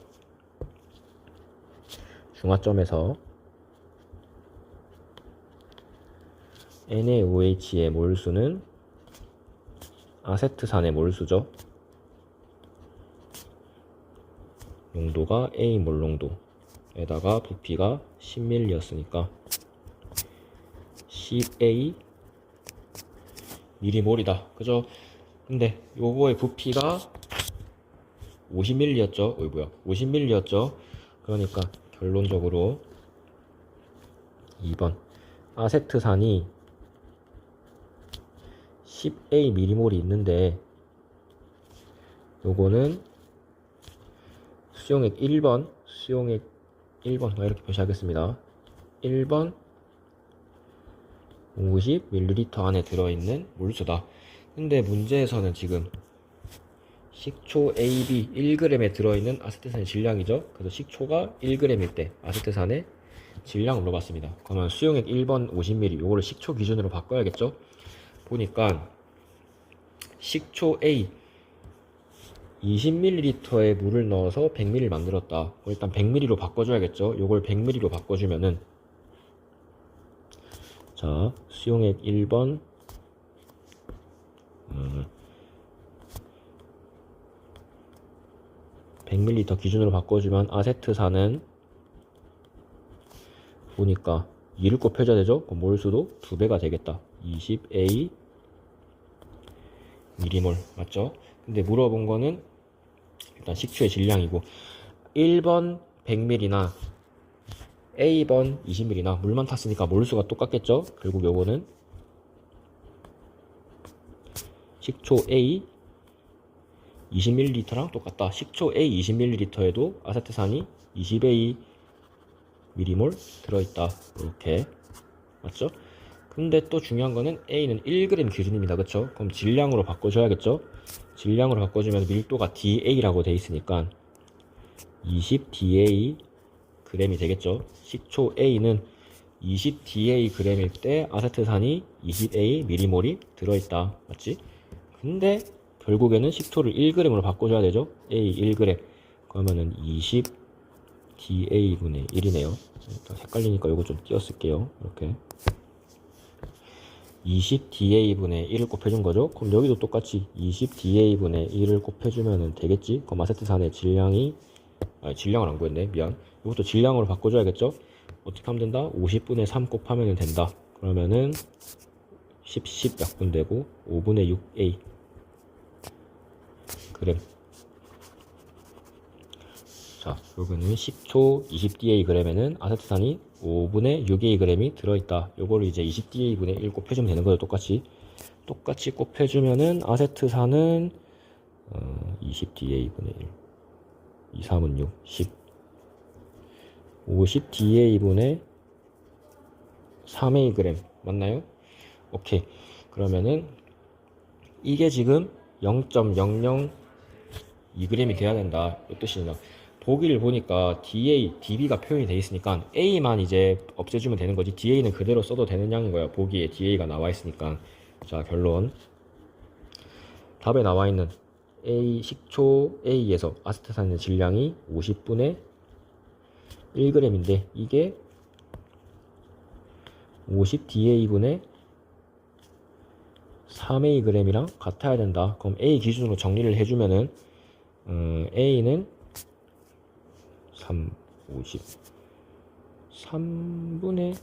중화점에서 NaOH의 몰수는 아세트산의 몰수죠. 농도가 A몰 농도에다가 부피가 10ml였으니까 10A 미리몰이다. 그죠? 근데 요거의 부피가 50ml였죠. 50ml였죠. 그러니까 결론적으로 2번 아세트산이 10A 미리몰이 있는데 요거는 수용액 1번 이렇게 표시하겠습니다. 1번 50ml 안에 들어있는 물수다. 근데 문제에서는 지금 식초 AB 1g에 들어있는 아세트산의 질량이죠. 그래서 식초가 1g일 때 아세트산의 질량을 물어봤습니다. 그러면 수용액 1번 50ml 요거를 식초 기준으로 바꿔야겠죠. 보니까 식초 A 20ml에 물을 넣어서 100ml를 만들었다. 일단 100ml로 바꿔줘야겠죠. 요걸 100ml로 바꿔주면은 자 수용액 1번 100ml 기준으로 바꿔주면 아세트산은 보니까 2를 곱해줘야 되죠. 그럼 몰수도 2배가 되겠다. 20A 미리몰 맞죠? 근데 물어본 거는 일단 식초의 질량이고 1번 100ml나 A번 20ml나 물만 탔으니까 몰수가 똑같겠죠? 결국 요거는 식초 A 20ml랑 똑같다. 식초 A 20ml에도 아세트산이 20A 미리몰 들어있다. 이렇게 맞죠? 근데 또 중요한 거는 A는 1g 기준입니다. 그쵸? 그럼 질량으로 바꿔줘야겠죠? 질량으로 바꿔주면 밀도가 DA라고 돼 있으니까 20DA g이 되겠죠? 식초 A는 20DA g일 때 아세트산이 20A 미리몰이 들어있다. 맞지? 근데 결국에는 식초를 1g으로 바꿔줘야 되죠? A 1g 그러면은 20DA분의 1이네요. 헷갈리니까 이거 좀 띄어쓸게요. 이렇게 20DA분의 1을 곱해준 거죠. 그럼 여기도 똑같이 20DA분의 1을 곱해주면 되겠지. 그럼 아세트산의 질량이 질량을 안 구했네. 미안. 이것도 질량으로 바꿔줘야겠죠. 어떻게 하면 된다? 50분의 3 곱하면 된다. 그러면은 10 약분되고 5분의 6A 그램. 자, 여기는 10초 20DA g에는 아세트산이 5분의 6A g이 들어있다. 요거를 이제 20DA분의 1 곱해주면 되는 거예요. 똑같이 곱해주면은 아세트산은 20DA분의 1 2, 3은 6, 10 50DA분의 3A g 맞나요? 오케이. 그러면은 이게 지금 0.002g이 돼야 된다. 이 뜻이냐? 보기를 보니까 DB가 표현이 되어 있으니까 A만 이제 없애주면 되는 거지. DA는 그대로 써도 되는 양인 거야. 보기에 DA가 나와 있으니까. 자, 결론. 답에 나와 있는 식초 A에서 아세트산의 질량이 50분의 1g인데 이게 50DA분의 3Ag이랑 같아야 된다. 그럼 A 기준으로 정리를 해주면은 A는 3분의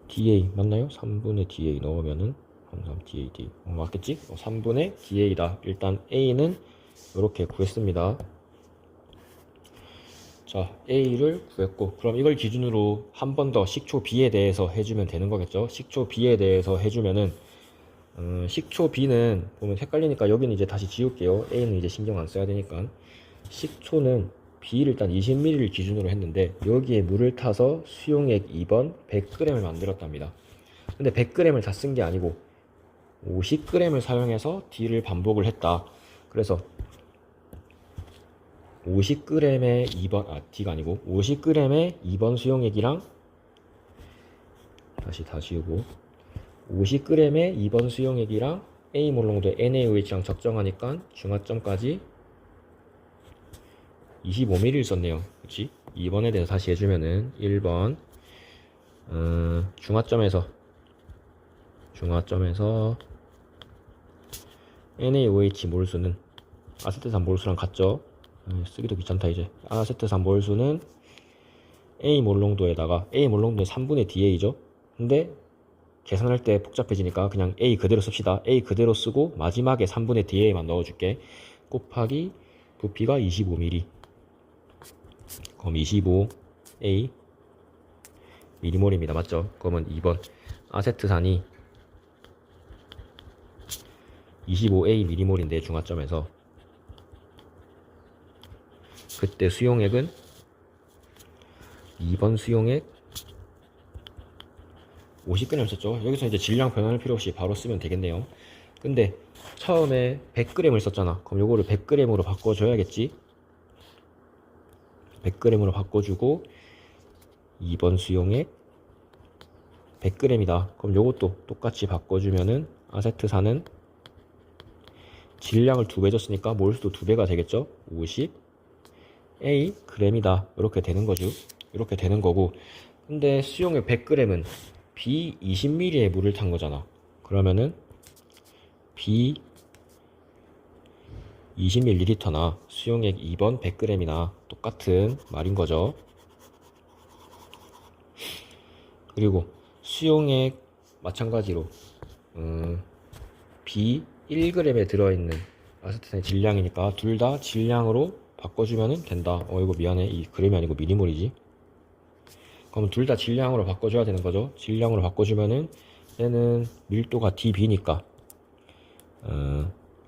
DA 맞나요? 3분의 DA 넣으면은 3DAD 맞겠지? 3분의 DA다. 일단 A는 이렇게 구했습니다. 자, A를 구했고, 그럼 이걸 기준으로 한 번 더 식초 B에 대해서 해주면 되는 거겠죠? 식초 B에 대해서 해주면은, 식초 B는 보면 헷갈리니까 여기는 이제 다시 지울게요. A는 이제 신경 안 써야 되니까. 식초는 B를 일단 20ml를 기준으로 했는데, 여기에 물을 타서 수용액 2번 100g을 만들었답니다. 근데 100g을 다 쓴 게 아니고, 50g을 사용해서 D를 반복을 했다. 그래서 50g의 2번, D가 아니고 50g의 2번 수용액이랑 다시 다 지우고 50g의 2번 수용액이랑 A몰 농도의 NaOH랑 적정하니까 중화점까지 25ml를 썼네요. 그치? 2번에 대해서 다시 해주면은 1번 중화점에서 NaOH 몰수는 아세트산 몰수랑 같죠? 쓰기도 귀찮다 이제. 아세트산 몰수는 A 몰농도에다가 A 몰농도는 3분의 DA죠. 근데 계산할 때 복잡해지니까 그냥 A 그대로 씁시다. A 그대로 쓰고 마지막에 3분의 DA만 넣어줄게. 곱하기 부피가 25ml. 그럼 25A 미리몰입니다. 맞죠? 그러면 2번 아세트산이 25A 미리몰인데 중화점에서 그때 수용액은 2번 수용액 50g 썼죠. 여기서 이제 질량 변환할 필요 없이 바로 쓰면 되겠네요. 근데 처음에 100g을 썼잖아. 그럼 요거를 100g으로 바꿔줘야겠지. 100g으로 바꿔주고 2번 수용액 100g이다. 그럼 요것도 똑같이 바꿔주면은 아세트산은 질량을 2배 줬으니까 몰수도 2배가 되겠죠. 50 A g이다. 이렇게 되는 거죠. 이렇게 되는 거고. 근데 수용액 100g은 B 20ml의 물을 탄 거잖아. 그러면은 B 20ml나 수용액 2번 100g이나 똑같은 말인 거죠. 그리고 수용액 마찬가지로 B 1g에 들어있는 아세트산의 질량이니까 둘 다 질량으로 바꿔주면 된다. 이거 미안해. 이 그램이 아니고 미리몰이지. 그럼 둘 다 질량으로 바꿔줘야 되는 거죠. 질량으로 바꿔주면은 얘는 밀도가 dB니까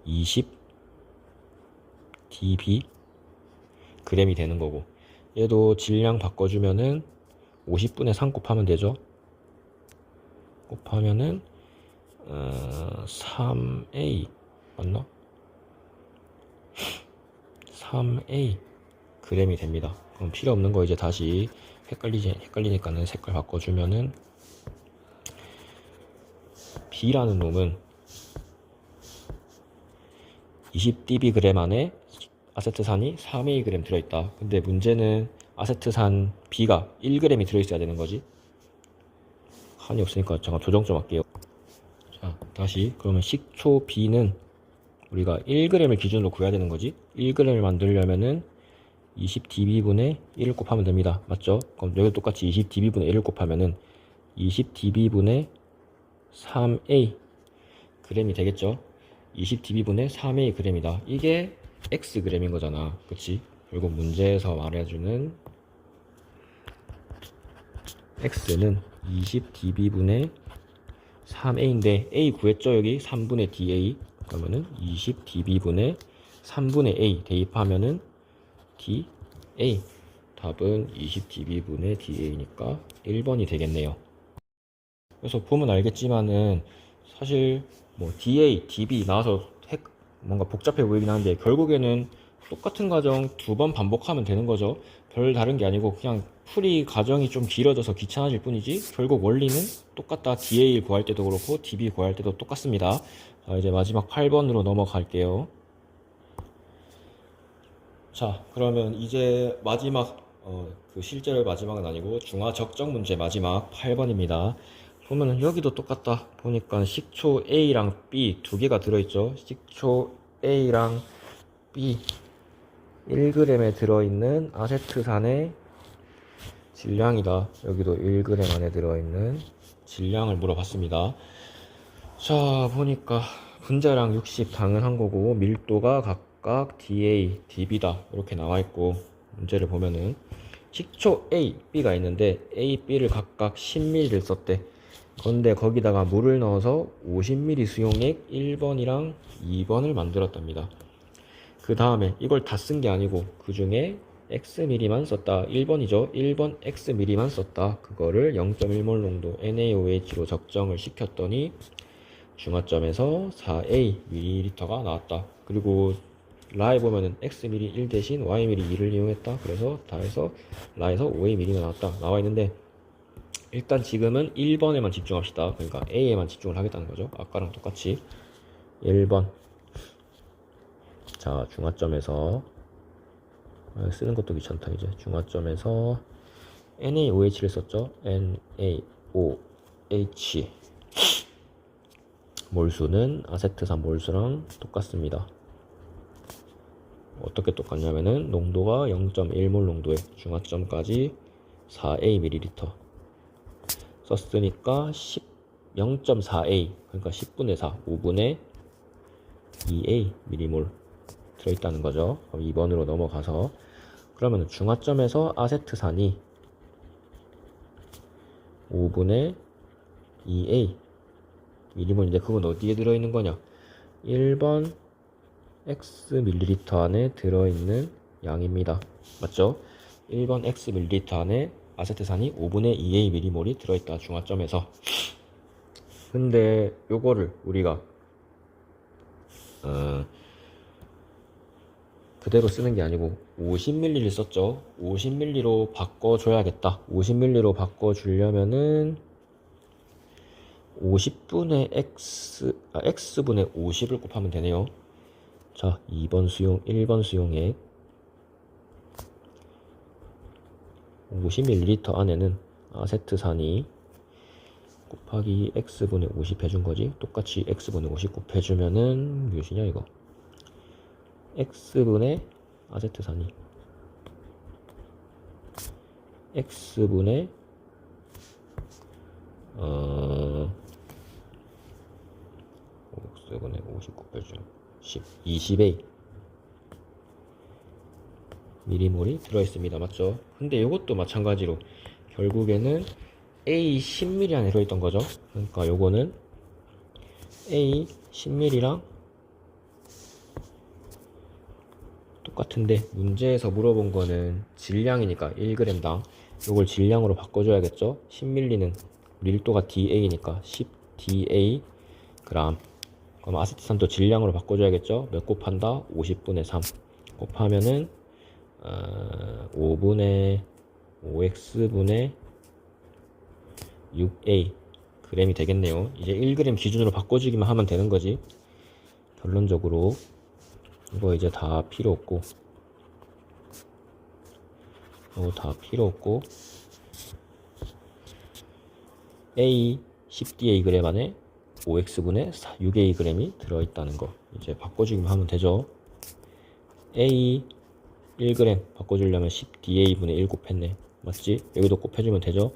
20 dB 그램이 되는 거고, 얘도 질량 바꿔주면은 50분의 3 곱하면 되죠. 곱하면은 3A 맞나? 3A 그램이 됩니다. 그럼 필요 없는 거 이제 다시 헷갈리니까는 색깔 바꿔주면은 B라는 놈은 20dB 그램 안에 아세트산이 3A 그램 들어있다. 근데 문제는 아세트산 B가 1g이 들어있어야 되는 거지. 한이 없으니까 잠깐 조정 좀 할게요. 자, 다시 그러면 식초 B는 우리가 1g을 기준으로 구해야 되는 거지. 1g을 만들려면은 20dB분의 1을 곱하면 됩니다. 맞죠? 그럼 여기 똑같이 20dB분의 1을 곱하면은 20dB분의 3A 그램이 되겠죠? 20dB분의 3A 그램이다. 이게 X 그램인 거잖아. 그치? 결국 문제에서 말해주는 X는 20dB분의 3A인데 A 구했죠? 여기 3분의 DA. 그러면은 20dB분의 3분의 A 대입하면은 DA. 답은 20dB분의 DA니까 1번이 되겠네요. 그래서 보면 알겠지만은 사실 뭐 DA, DB 나와서 뭔가 복잡해 보이긴 하는데 결국에는 똑같은 과정 2번 반복하면 되는 거죠. 별 다른 게 아니고 그냥 풀이 과정이 좀 길어져서 귀찮아질 뿐이지 결국 원리는 똑같다. DA 구할 때도 그렇고 DB 구할 때도 똑같습니다. 자, 이제 마지막 8번으로 넘어갈게요. 자, 그러면 이제 마지막 그 실제로 마지막은 아니고 중화 적정 문제 마지막 8번입니다. 보면은 여기도 똑같다. 보니까 식초 A랑 B 두 개가 들어있죠. 식초 A랑 B 1g에 들어있는 아세트산의 질량이다. 여기도 1g 안에 들어있는 질량을 물어봤습니다. 자, 보니까 분자량 60 당연한 거고 밀도가 각각 DA, DB다 이렇게 나와 있고, 문제를 보면은 식초 A, B가 있는데 A, B를 각각 10ml를 썼대. 그런데 거기다가 물을 넣어서 50ml 수용액 1번이랑 2번을 만들었답니다. 그 다음에 이걸 다 쓴 게 아니고 그 중에 Xml만 썼다. 1번이죠. 1번 Xml만 썼다. 그거를 0.1몰 농도 NaOH로 적정을 시켰더니 중화점에서 4A ml가 나왔다. 그리고 라에 보면은 Xml 1 대신 Yml 2를 이용했다. 그래서 다 해서 라에서 5A ml가 나왔다. 나와 있는데 일단 지금은 1번에만 집중합시다. 그러니까 A에만 집중을 하겠다는 거죠. 아까랑 똑같이 1번. 자, 중화점에서 쓰는 것도 귀찮다. 이제 중화점에서 NaOH를 썼죠. NaOH 몰수는 아세트산 몰수랑 똑같습니다. 어떻게 똑같냐면은 농도가 0.1몰 농도에 중화점까지 4A ml 썼으니까 0.4A 그러니까 10분의 4 5분의 2A m몰 들어있다는 거죠. 그럼 2번으로 넘어가서 그러면 중화점에서 아세트산이 5분의 2A m몰인데 그건 어디에 들어있는 거냐? 1번 X 밀리리터 안에 들어있는 양입니다. 맞죠? 1번 X 밀리리터 안에 아세트산이 5분의 2A m몰이 들어있다. 중화점에서. 근데 요거를 우리가 그대로 쓰는 게 아니고 50ml를 썼죠. 50ml로 바꿔줘야겠다. 50ml로 바꿔주려면은 50분의 X분의 50을 곱하면 되네요. 자, 2번 수용, 1번 수용액 50ml 안에는 아세트산이 곱하기 X분의 50 해준 거지. 똑같이 X분의 50 곱해주면은 몇이냐 이거. X분의 아세트산이 X분의 X분의 50 곱해주면 20A 미리몰이 들어있습니다. 맞죠? 근데 이것도 마찬가지로 결국에는 A 10ml 안에 들어있던 거죠. 그러니까 요거는 A 10ml랑 똑같은데 문제에서 물어본 거는 질량이니까 1g당 요걸 질량으로 바꿔줘야겠죠. 10ml는 밀도가 DA니까 10DA 그램. 그럼 아세트산도 질량으로 바꿔줘야겠죠. 몇 곱한다? 50분의 3 곱하면은 5분의 5x분의 6a g이 되겠네요. 이제 1g 기준으로 바꿔주기만 하면 되는 거지. 결론적으로 이거 이제 다 필요 없고 A 10DA g 안에 5x분의 6a g이 들어있다는 거 이제 바꿔주기만 하면 되죠. A 1g 바꿔주려면 10DA분의 1 곱했네. 맞지? 여기도 곱해주면 되죠.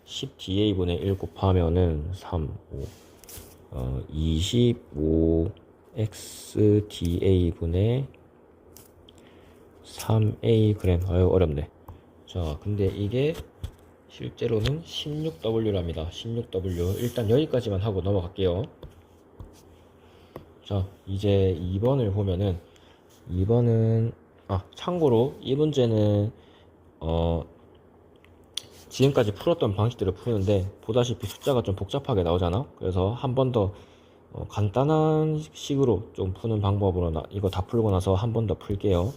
10DA분의 1 곱하면은 3, 5 25XDA분의 3A g. 아유 어렵네. 자, 근데 이게 실제로는 16W랍니다. 16W. 일단 여기까지만 하고 넘어갈게요. 자, 이제 2번을 보면은 2번은 참고로 이 문제는 지금까지 풀었던 방식대로 푸는데 보다시피 숫자가 좀 복잡하게 나오잖아. 그래서 한 번 더 간단한 식으로 좀 푸는 방법으로 이거 다 풀고 나서 한 번 더 풀게요.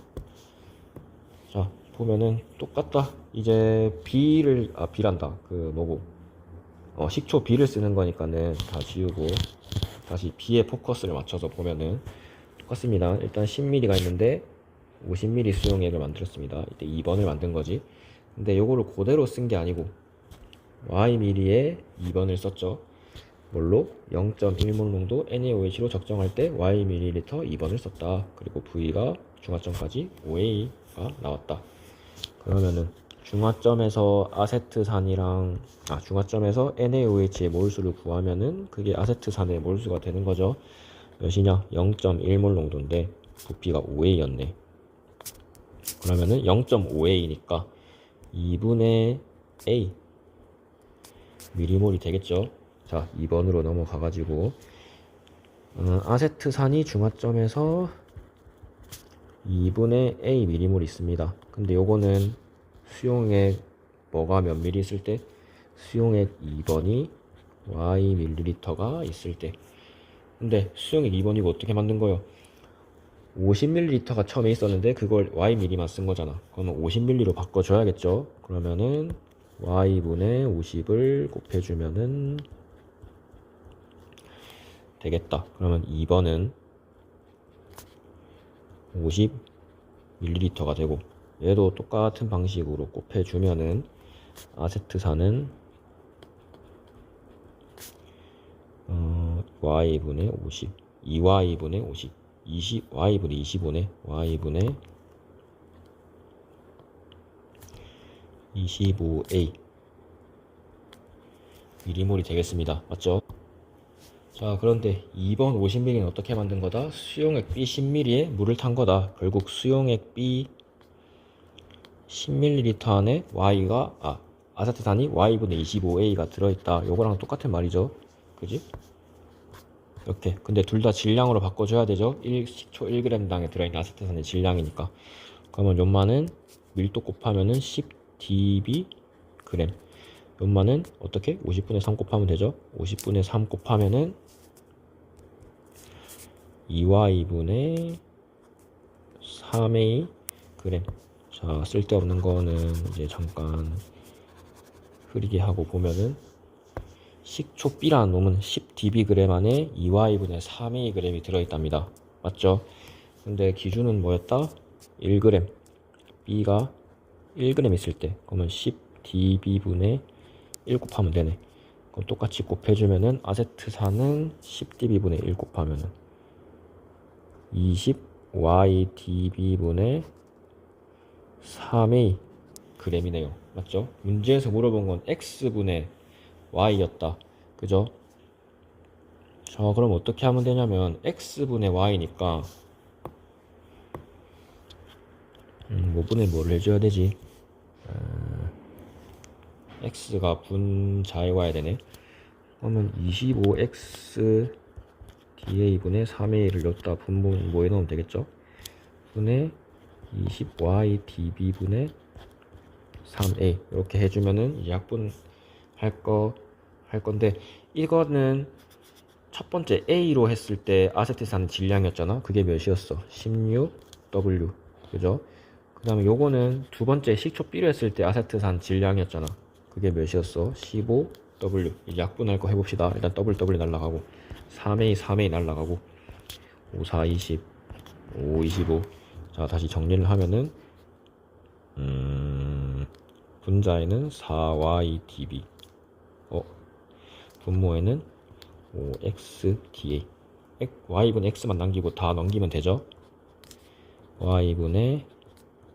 자, 보면은 똑같다. 이제 B란다. 식초 B를 쓰는 거니까는 다 지우고 다시 B에 포커스를 맞춰서 보면은 똑같습니다. 일단 10ml가 있는데 50ml 수용액을 만들었습니다. 이때 2번을 만든 거지. 근데 요거를 그대로 쓴 게 아니고 Yml에 2번을 썼죠. 뭘로? 0.1몰 농도 NaOH로 적정할 때 Yml 2번을 썼다. 그리고 V가 중화점까지 5A가 나왔다. 그러면은 중화점에서 중화점에서 NaOH의 몰수를 구하면은 그게 아세트산의 몰수가 되는 거죠. 몇이냐? 0.1몰 농도인데 부피가 5A였네. 그러면은 0.5A니까 2분의 A 미리몰이 되겠죠. 자, 2번으로 넘어가가지고 아세트산이 중화점에서 2분의 A 미리몰 있습니다. 근데 요거는 수용액 뭐가 몇 미리 있을 때, 수용액 2번이 Y 밀리리터가 있을 때. 근데 수용액 2번이고 어떻게 만든 거요? 50ml가 처음에 있었는데 그걸 Y미리만 쓴 거잖아. 그러면 50ml로 바꿔줘야겠죠. 그러면은 Y분의 50을 곱해주면은 되겠다. 그러면 2번은 50ml가 되고, 얘도 똑같은 방식으로 곱해주면은 아세트산은 Y분의 50, 2Y분의 50, Y분의 25네. Y분의 25A 미리몰이 되겠습니다. 맞죠? 자, 그런데 2번 50ml는 어떻게 만든 거다? 수용액 B 10ml에 물을 탄 거다. 결국 수용액 B 10ml 안에 아세트산이 Y분의 25A가 들어있다. 요거랑 똑같은 말이죠. 그지? 이렇게. 근데 둘 다 질량으로 바꿔줘야 되죠. 식초 1g당에 들어있는 아세트산의 질량이니까. 그러면 연마는 밀도 곱하면은 10dB g. 연마는 어떻게? 50분의 3 곱하면 되죠. 50분의 3 곱하면은 2Y분의 3A g. 자, 쓸데없는 거는 이제 잠깐 흐리게 하고 보면은 식초 B라는 놈은 10dBg 안에 2Y분의 3Ag이 들어있답니다. 맞죠? 근데 기준은 뭐였다? 1g. B가 1g 있을 때. 그러면 10dB분의 1 곱하면 되네. 그럼 똑같이 곱해주면은 아세트산은 10dB분의 1 곱하면은 20YdB분의 3A g이네요. 맞죠? 문제에서 물어본 건 X분의 Y였다. 그죠? 자, 그럼 어떻게 하면 되냐면 X분의 Y니까 뭐분의 뭐를 해줘야 되지? X가 분자에 와야 되네. 그러면 25X DA분의 3A를 여기다 분모 뭐에 넣으면 되겠죠? 분의 20Y DB분의 3A 이렇게 해주면은 약분 할 건데, 이거는 첫 번째 A로 했을 때 아세트산 질량이었잖아. 그게 몇이었어? 16W. 그죠? 그 다음에 요거는 두 번째 식초 B로 했을 때 아세트산 질량이었잖아. 그게 몇이었어? 15W. 이제 약분할 거 해봅시다. 일단 W 날라가고 3A 날라가고 5, 4, 20 5, 25. 자, 다시 정리를 하면은 분자에는 4YdB, 분모에는 5XDA. Y분의 X만 남기고 다 넘기면 되죠. Y분의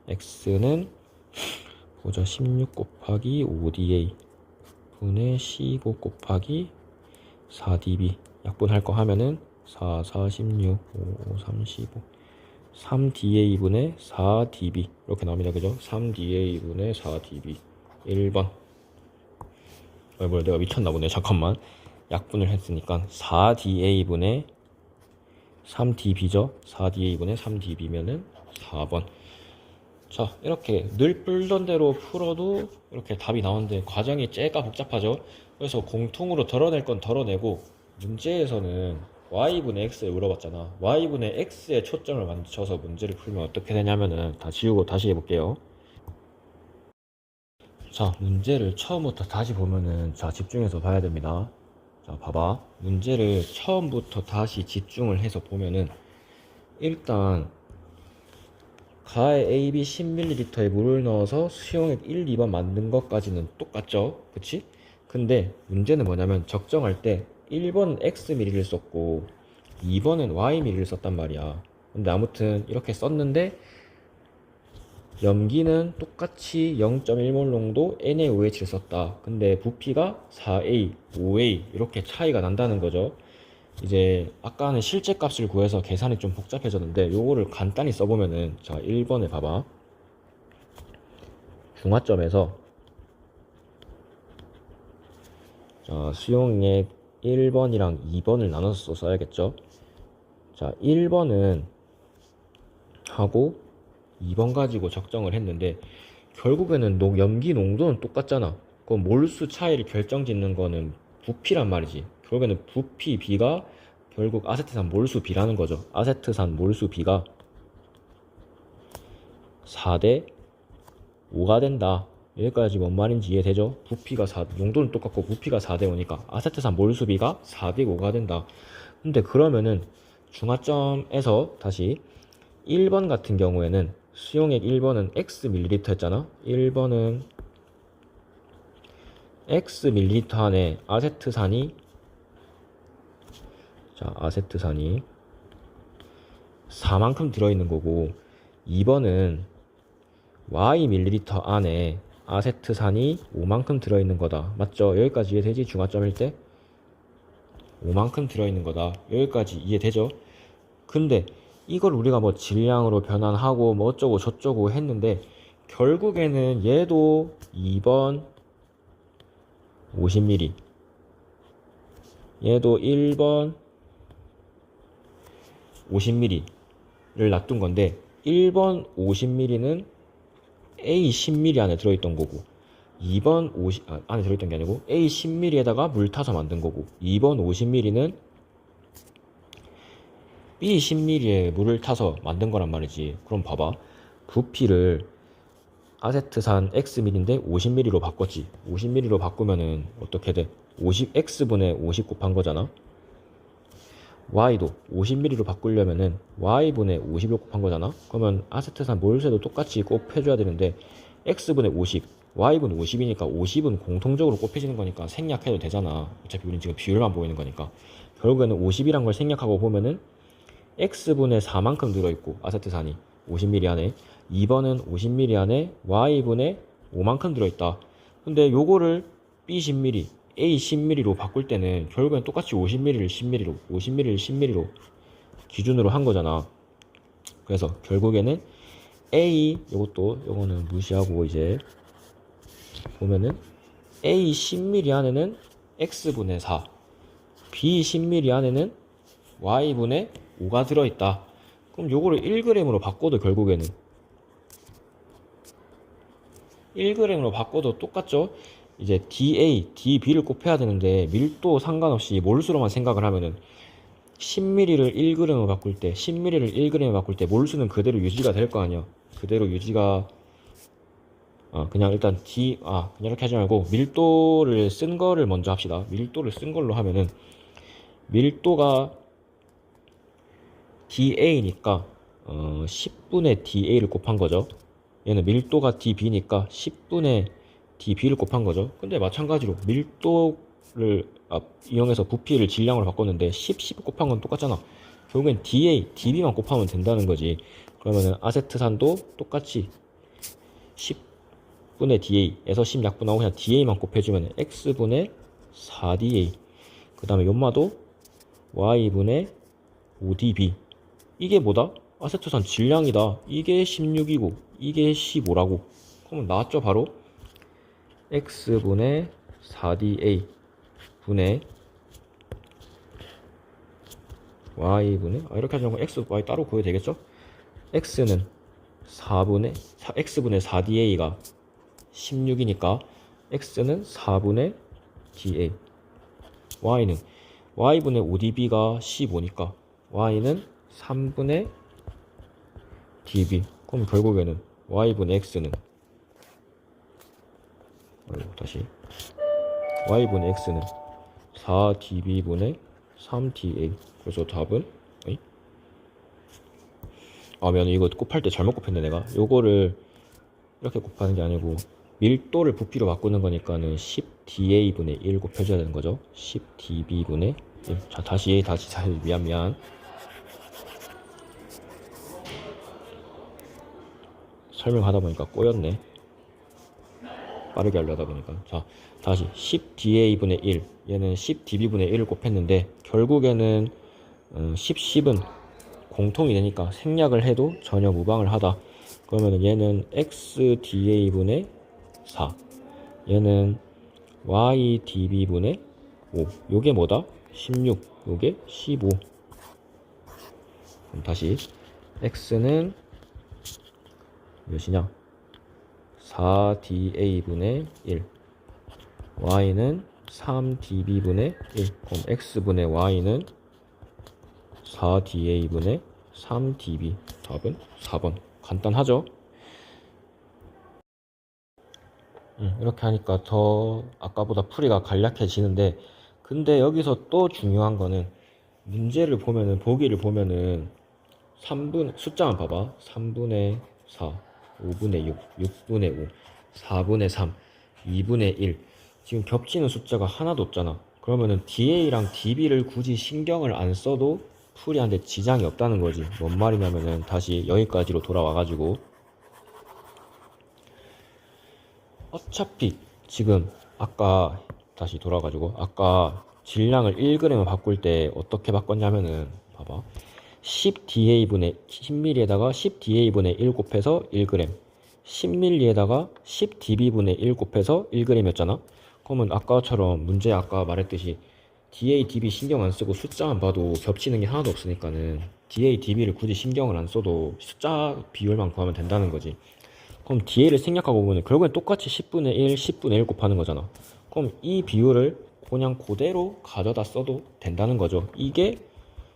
X는 보자, 16 곱하기 5DA 분의 15 곱하기 4dB. 약분할 거 하면은 4, 4, 16, 5, 5, 35 3DA분의 4dB 이렇게 나옵니다. 그죠? 3DA분의 4dB 1번. 뭐야, 내가 미쳤나 보네. 잠깐만. 약분을 했으니까 4DA분의 3dB죠. 4DA분의 3dB면은 4번. 자, 이렇게 늘 풀던 대로 풀어도 이렇게 답이 나오는데 과정이 째까 복잡하죠. 그래서 공통으로 덜어낼 건 덜어내고, 문제에서는 Y분의 X를 물어봤잖아. Y분의 X에 초점을 맞춰서 문제를 풀면 어떻게 되냐면은, 다 지우고 다시 해볼게요. 자, 문제를 처음부터 다시 보면은, 자, 집중해서 봐야 됩니다. 자, 봐봐. 문제를 처음부터 다시 집중을 해서 보면은, 일단 가에 AB 10ml에 물을 넣어서 수용액 1, 2번 만든 것까지는 똑같죠? 그치? 근데 문제는 뭐냐면 적정할 때 1번은 Xml를 썼고 2번은 Yml를 썼단 말이야. 근데 아무튼 이렇게 썼는데 염기는 똑같이 0.1몰 농도 NaOH를 썼다. 근데 부피가 4A, 5A 이렇게 차이가 난다는 거죠. 이제 아까는 실제 값을 구해서 계산이 좀 복잡해졌는데 요거를 간단히 써보면은, 자, 1번에 봐봐. 중화점에서 자, 수용액 1번이랑 2번을 나눠서 써야겠죠. 자, 1번은 하고 2번 가지고 적정을 했는데 결국에는 염기 농도는 똑같잖아. 그 몰수 차이를 결정짓는 거는 부피란 말이지. 결국에는 부피 B가 결국 아세트산 몰수 B라는 거죠. 아세트산 몰수 B가 4대 5가 된다. 여기까지 뭔 말인지 이해되죠? 부피가 농도는 똑같고 부피가 4대 5니까 아세트산 몰수 B가 4대 5가 된다. 근데 그러면은 중화점에서 다시 1번 같은 경우에는 수용액 1번은 X 밀리리터 했잖아. 1번은 X 밀리리터 안에 아세트산이 4만큼 들어있는 거고, 2번은 Y 밀리리터 안에 아세트산이 5만큼 들어있는 거다. 맞죠? 여기까지 이해되지? 중화점일 때 5만큼 들어있는 거다. 여기까지 이해되죠? 근데 이걸 우리가 뭐 질량으로 변환하고 뭐 어쩌고 저쩌고 했는데 결국에는 얘도 2번 50ml, 얘도 1번 50ml를 놔둔 건데 1번 50ml는 A 10ml 안에 들어있던 거고 2번 50 안에 들어있던 게 아니고 A 10ml에다가 물 타서 만든 거고 2번 50ml는 B 10ml에 물을 타서 만든 거란 말이지. 그럼 봐봐. 부피를 아세트산 Xml인데 50ml로 바꿨지. 50ml로 바꾸면은 어떻게 돼? 50X분의 50 곱한 거잖아. Y도 50ml로 바꾸려면은 Y분의 50을 곱한 거잖아. 그러면 아세트산 몰수도 똑같이 곱해줘야 되는데 X분의 50, Y분의 50이니까 50은 공통적으로 곱해지는 거니까 생략해도 되잖아. 어차피 우린 지금 비율만 보이는 거니까. 결국에는 50이란 걸 생략하고 보면은 X분의 4만큼 들어있고 아세트산이 50ml 안에 2번은 50ml 안에 Y분의 5만큼 들어있다. 근데 요거를 B 10ml, A 10ml로 바꿀 때는 결국엔 똑같이 50ml를 10ml로 50ml를 10ml로 기준으로 한 거잖아. 그래서 결국에는 A 요거는 무시하고 이제 보면은 A 10ml 안에는 X분의 4, B 10ml 안에는 Y분의 5가 들어있다. 그럼 요거를 1g으로 바꿔도 결국에는 1g으로 바꿔도 똑같죠? 이제 DA, DB를 곱해야 되는데 밀도 상관없이 몰수로만 생각을 하면은 10ml를 1g으로 바꿀 때 10ml를 1g으로 바꿀 때 몰수는 그대로 유지가 될 거 아니야. 그대로 유지가 그냥 일단 그냥 이렇게 하지 말고 밀도를 쓴 거를 먼저 합시다. 밀도를 쓴 걸로 하면은 밀도가 DA니까 10분의 DA를 곱한 거죠. 얘는 밀도가 DB니까 10분의 DB를 곱한 거죠. 근데 마찬가지로 밀도를 이용해서 부피를 질량으로 바꿨는데 10 곱한 건 똑같잖아. 결국엔 DA, DB만 곱하면 된다는 거지. 그러면은 아세트산도 똑같이 10분의 DA에서 10 약분하고 그냥 DA만 곱해주면 X분의 4DA, 그 다음에 연마도 Y분의 5DB. 이게 뭐다? 아세트산 질량이다. 이게 16이고 이게 15라고. 그러면 나왔죠 바로? X분의 4DA 분의 Y분의 이렇게 하자면 X, Y 따로 구해도 되겠죠? X는 X분의 4DA가 16이니까 X는 4분의 DA, Y는 Y분의 5DB가 15니까 Y는 3분의 DB. 그럼 결국에는 Y분의 X는 다시 Y분의 X는 4DB분의 3DA. 그래서 답은 미안, 이거 곱할 때 잘못 곱했네 내가. 요거를 이렇게 곱하는 게 아니고 밀도를 부피로 바꾸는 거니까는 10DA분의 1 곱해줘야 되는 거죠. 10DB분의 1. 자, 다시 미안. 설명하다 보니까 꼬였네. 빠르게 하려다 보니까. 자, 다시 10DA분의 1, 얘는 10DB분의 1을 곱했는데 결국에는 10은 공통이 되니까 생략을 해도 전혀 무방을 하다. 그러면 얘는 XDA분의 4. 얘는 ydb분의 5. 요게 뭐다? 16. 요게 15. 그럼 다시 x는 몇이냐? 4da분의 1. y는 3db분의 1. 그럼 x분의 y는 4da분의 3db. 답은 4번. 간단하죠? 이렇게 하니까 더 아까보다 풀이가 간략해지는데, 근데 여기서 또 중요한 거는 문제를 보면은, 보기를 보면은 3분 숫자만 봐봐. 3분의 4, 5분의 6, 6분의 5, 4분의 3, 2분의 1. 지금 겹치는 숫자가 하나도 없잖아. 그러면은 DA랑 DB를 굳이 신경을 안 써도 풀이하는데 지장이 없다는 거지. 뭔 말이냐면은 다시 여기까지로 돌아와가지고, 어차피 지금 아까 다시 돌아가지고 아까 질량을 1g을 바꿀 때 어떻게 바꿨냐면은 봐봐. 10da분의 10ml에다가 10da분의 1 곱해서 1g, 10ml에다가 10db분의 1 곱해서 1g이었잖아. 그러면 아까처럼 문제 아까 말했듯이 da, db 신경 안 쓰고 숫자만 봐도 겹치는 게 하나도 없으니까는 da, db를 굳이 신경을 안 써도 숫자 비율만 구하면 된다는 거지. 그럼 DA를 생략하고 보면 결국엔 똑같이 10분의 1, 10분의 1 곱하는 거잖아. 그럼 이 비율을 그냥 그대로 가져다 써도 된다는 거죠. 이게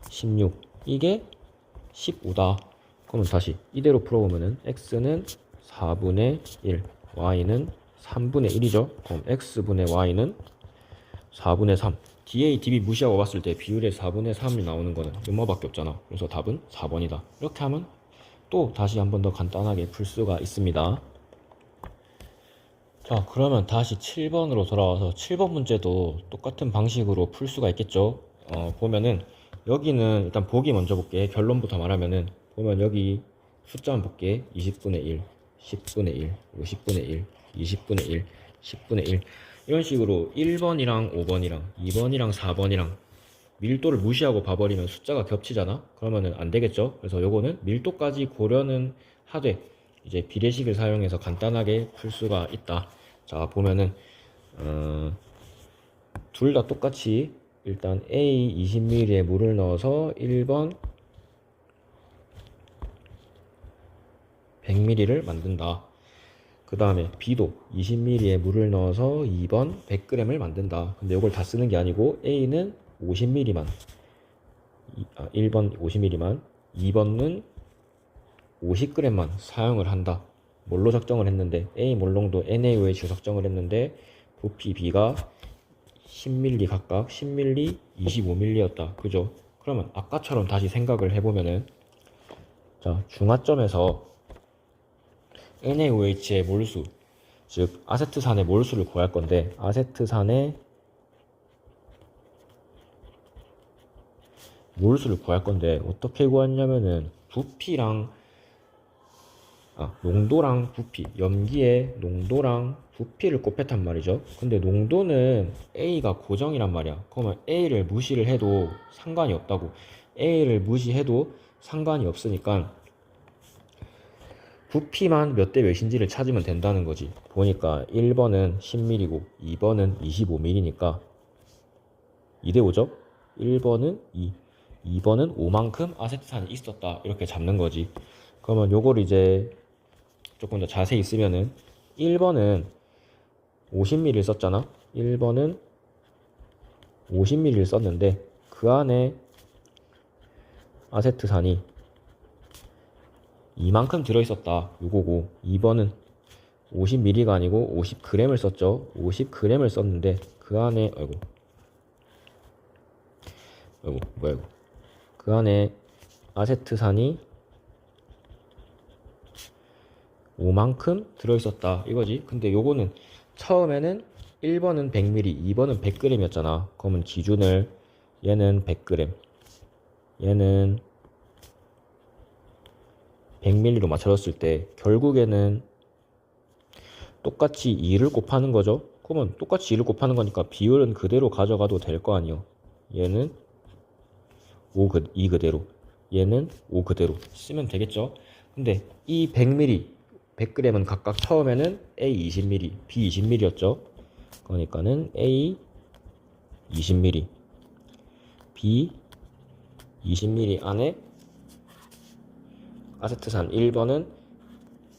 16, 이게 15다. 그러면 다시 이대로 풀어보면은 x는 4분의 1, y는 3분의 1이죠. 그럼 x분의 y는 4분의 3. DA, DB 무시하고 봤을 때 비율의 4분의 3이 나오는 거는 얼마밖에 없잖아. 그래서 답은 4번이다. 이렇게 하면 또 다시 한 번 더 간단하게 풀 수가 있습니다. 자, 그러면 다시 7번으로 돌아와서 7번 문제도 똑같은 방식으로 풀 수가 있겠죠. 보면은 여기는 일단 보기 먼저 볼게. 결론부터 말하면은 보면 여기 숫자만 볼게. 20분의 1, 10분의 1, 50분의 1, 20분의 1, 10분의 1 이런 식으로 1번이랑 5번이랑 2번이랑 4번이랑 밀도를 무시하고 봐버리면 숫자가 겹치잖아. 그러면은 안 되겠죠. 그래서 요거는 밀도까지 고려는 하되 이제 비례식을 사용해서 간단하게 풀 수가 있다. 자, 보면은 둘 다 똑같이 일단 A 20ml에 물을 넣어서 1번 100ml를 만든다. 그 다음에 B도 20ml에 물을 넣어서 2번 100g을 만든다. 근데 이걸 다 쓰는 게 아니고 A는 50ml만, 1번 50ml만, 2번은 50g만 사용을 한다. 뭘로 적정을 했는데 A 몰롱도 NaOH 적정을 했는데 부피 B가 10ml 각각 10ml, 25ml였다. 그죠? 그러면 아까처럼 다시 생각을 해보면은 자, 중화점에서 NaOH의 몰수, 즉 아세트산의 몰수를 구할 건데 아세트산의 몰수를 구할 건데 어떻게 구하냐면은 부피랑 농도랑 부피, 염기의 농도랑 부피를 곱했단 말이죠. 근데 농도는 A가 고정이란 말이야. 그러면 A를 무시를 해도 상관이 없다고. A를 무시해도 상관이 없으니까 부피만 몇 대 몇인지를 찾으면 된다는 거지. 보니까 1번은 10ml고 2번은 25ml니까 2대 5죠? 1번은 2, 2번은 5만큼 아세트산이 있었다. 이렇게 잡는 거지. 그러면 요걸 이제 조금 더 자세히 쓰면은 1번은 50ml를 썼잖아. 1번은 50ml를 썼는데 그 안에 아세트산이 이만큼 들어있었다. 요거고 2번은 50ml가 아니고 50g을 썼죠. 50g을 썼는데 그 안에 뭐야 이거. 그 안에 아세트산이 5만큼 들어있었다 이거지. 근데 요거는 처음에는 1번은 100ml, 2번은 100g이었잖아. 그러면 기준을 얘는 100g, 얘는 100ml로 맞춰줬을 때 결국에는 똑같이 2를 곱하는 거죠. 그러면 똑같이 2를 곱하는 거니까 비율은 그대로 가져가도 될 거 아니요. 얘는 2 그대로, 얘는 5 그대로 쓰면 되겠죠. 근데 이 100ml 100g은 각각 처음에는 A 20ml, B 20ml였죠. 그러니까는 A 20ml, B 20ml 안에 아세트산 1번은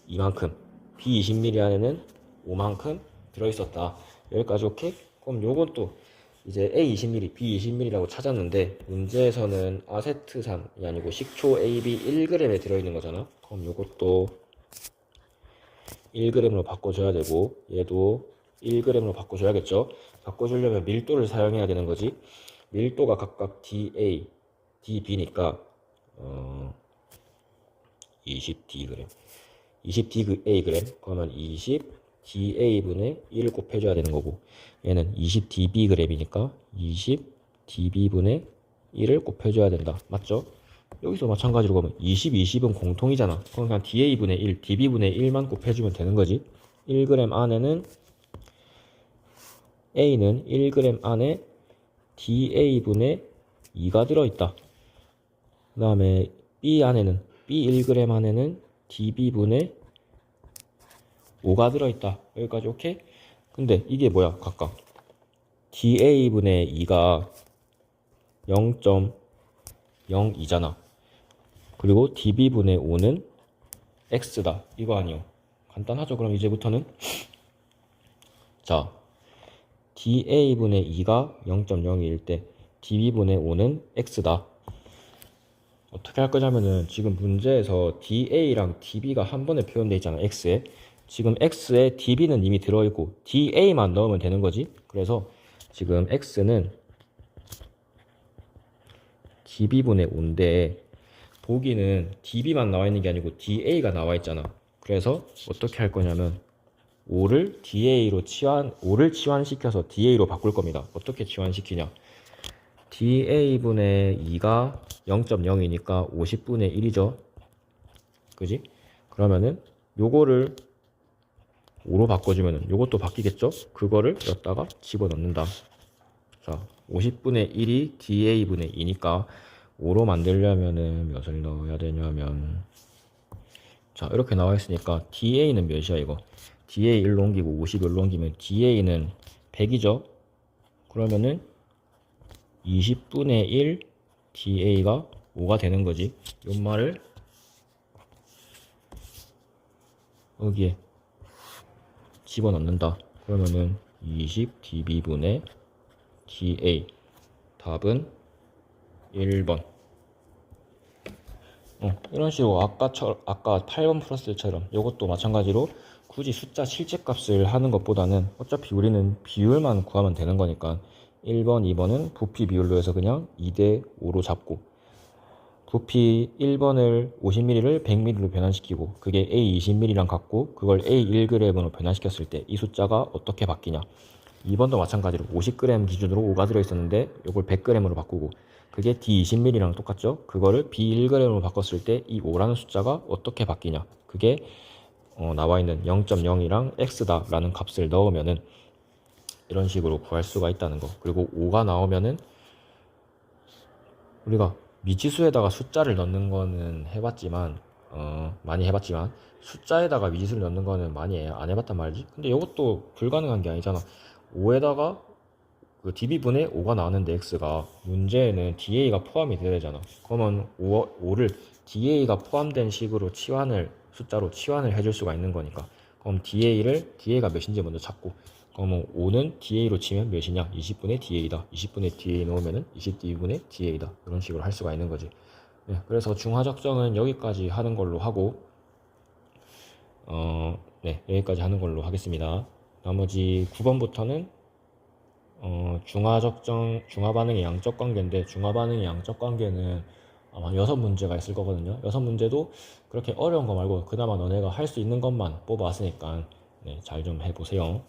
이만큼, B 20ml 안에는 5만큼 들어있었다. 여기까지 오케이? 그럼 요것도 이제 A 20ml, B 20ml라고 찾았는데 문제에서는 아세트산이 아니고 식초 AB 1g에 들어있는 거잖아. 그럼 요것도 1g으로 바꿔줘야 되고 얘도 1g으로 바꿔줘야겠죠. 바꿔주려면 밀도를 사용해야 되는 거지. 밀도가 각각 DA, DB니까 20D g, 20DA g, 그러면 20DA분의 1을 곱해줘야 되는 거고, 얘는 20DBg이니까 20DB분의 1을 곱해줘야 된다. 맞죠? 여기서 마찬가지로 보면 20, 20은 공통이잖아. 그럼 그냥 DA분의 1, DB분의 1만 곱해주면 되는 거지. 1g 안에는 A는 1g 안에 DA분의 2가 들어있다. 그 다음에 B 안에는 B 1g 안에는 DB분의 5가 들어있다. 여기까지 오케이? 근데 이게 뭐야? 각각 DA분의 2가 0.02잖아. 그리고 DB분의 5는 X다. 이거 아니요. 간단하죠? 그럼 이제부터는 자, DA분의 2가 0.02일 때 DB분의 5는 X다. 어떻게 할 거냐면은 지금 문제에서 DA랑 DB가 한 번에 표현되어 있잖아. X에. 지금 X에 DB는 이미 들어있고 DA만 넣으면 되는 거지. 그래서 지금 X는 DB분의 5인데 보기는 DB만 나와 있는 게 아니고 DA가 나와 있잖아. 그래서 어떻게 할 거냐면 5를 치환시켜서 DA로 바꿀 겁니다. 어떻게 치환시키냐? DA분의 2가 0.0이니까 50분의 1이죠. 그지? 그러면은 요거를 5로 바꿔주면은 요것도 바뀌겠죠? 그거를 여기다가 집어넣는다. 자, 50분의 1이 DA분의 2니까 5로 만들려면은 몇을 넣어야 되냐면, 자, 이렇게 나와 있으니까 DA는 몇이야 이거? DA 1로 옮기고 50을 옮기면 DA는 100이죠? 그러면은 20분의 1 DA가 5가 되는 거지. 이 말을 여기에 집어넣는다. 그러면은 20 DB분의 DA. 답은 1번. 이런 식으로 아까 8번 플러스처럼 이것도 마찬가지로 굳이 숫자 실제값을 하는 것보다는 어차피 우리는 비율만 구하면 되는 거니까 1번, 2번은 부피 비율로 해서 그냥 2대 5로 잡고, 부피 1번을 50ml를 100ml로 변환시키고 그게 A 20ml랑 같고 그걸 A 1g으로 변환시켰을 때 이 숫자가 어떻게 바뀌냐. 2번도 마찬가지로 50g 기준으로 5가 들어있었는데 이걸 100g으로 바꾸고 그게 D 20ml랑 똑같죠. 그거를 B 1g으로 바꿨을 때 이 5라는 숫자가 어떻게 바뀌냐. 그게 나와 있는 0.0이랑 X다 라는 값을 넣으면은 이런 식으로 구할 수가 있다는 거. 그리고 5가 나오면은 우리가 미지수에다가 숫자를 넣는 거는 해봤지만 많이 해봤지만 숫자에다가 미지수를 넣는 거는 많이 안 해봤단 말이지. 근데 이것도 불가능한 게 아니잖아. 5에다가 그 DB분의 5가 나왔는데 X가 문제에는 DA가 포함이 돼야 되잖아. 그러면 5를 DA가 포함된 식으로 숫자로 치환을 해줄 수가 있는 거니까. 그럼 DA가 몇인지 먼저 찾고, 그러면 5는 DA로 치면 몇이냐? 20분의 DA다. 20분의 DA 넣으면은 20D분의 DA다. 이런 식으로 할 수가 있는 거지. 네, 그래서 중화적정은 여기까지 하는 걸로 하고, 네, 여기까지 하는 걸로 하겠습니다. 나머지 9번부터는 중화반응의 양적 관계인데, 중화반응의 양적 관계는 아마 6문제가 있을 거거든요. 6문제도 그렇게 어려운 거 말고 그나마 너네가 할 수 있는 것만 뽑아왔으니까 네, 잘 좀 해보세요.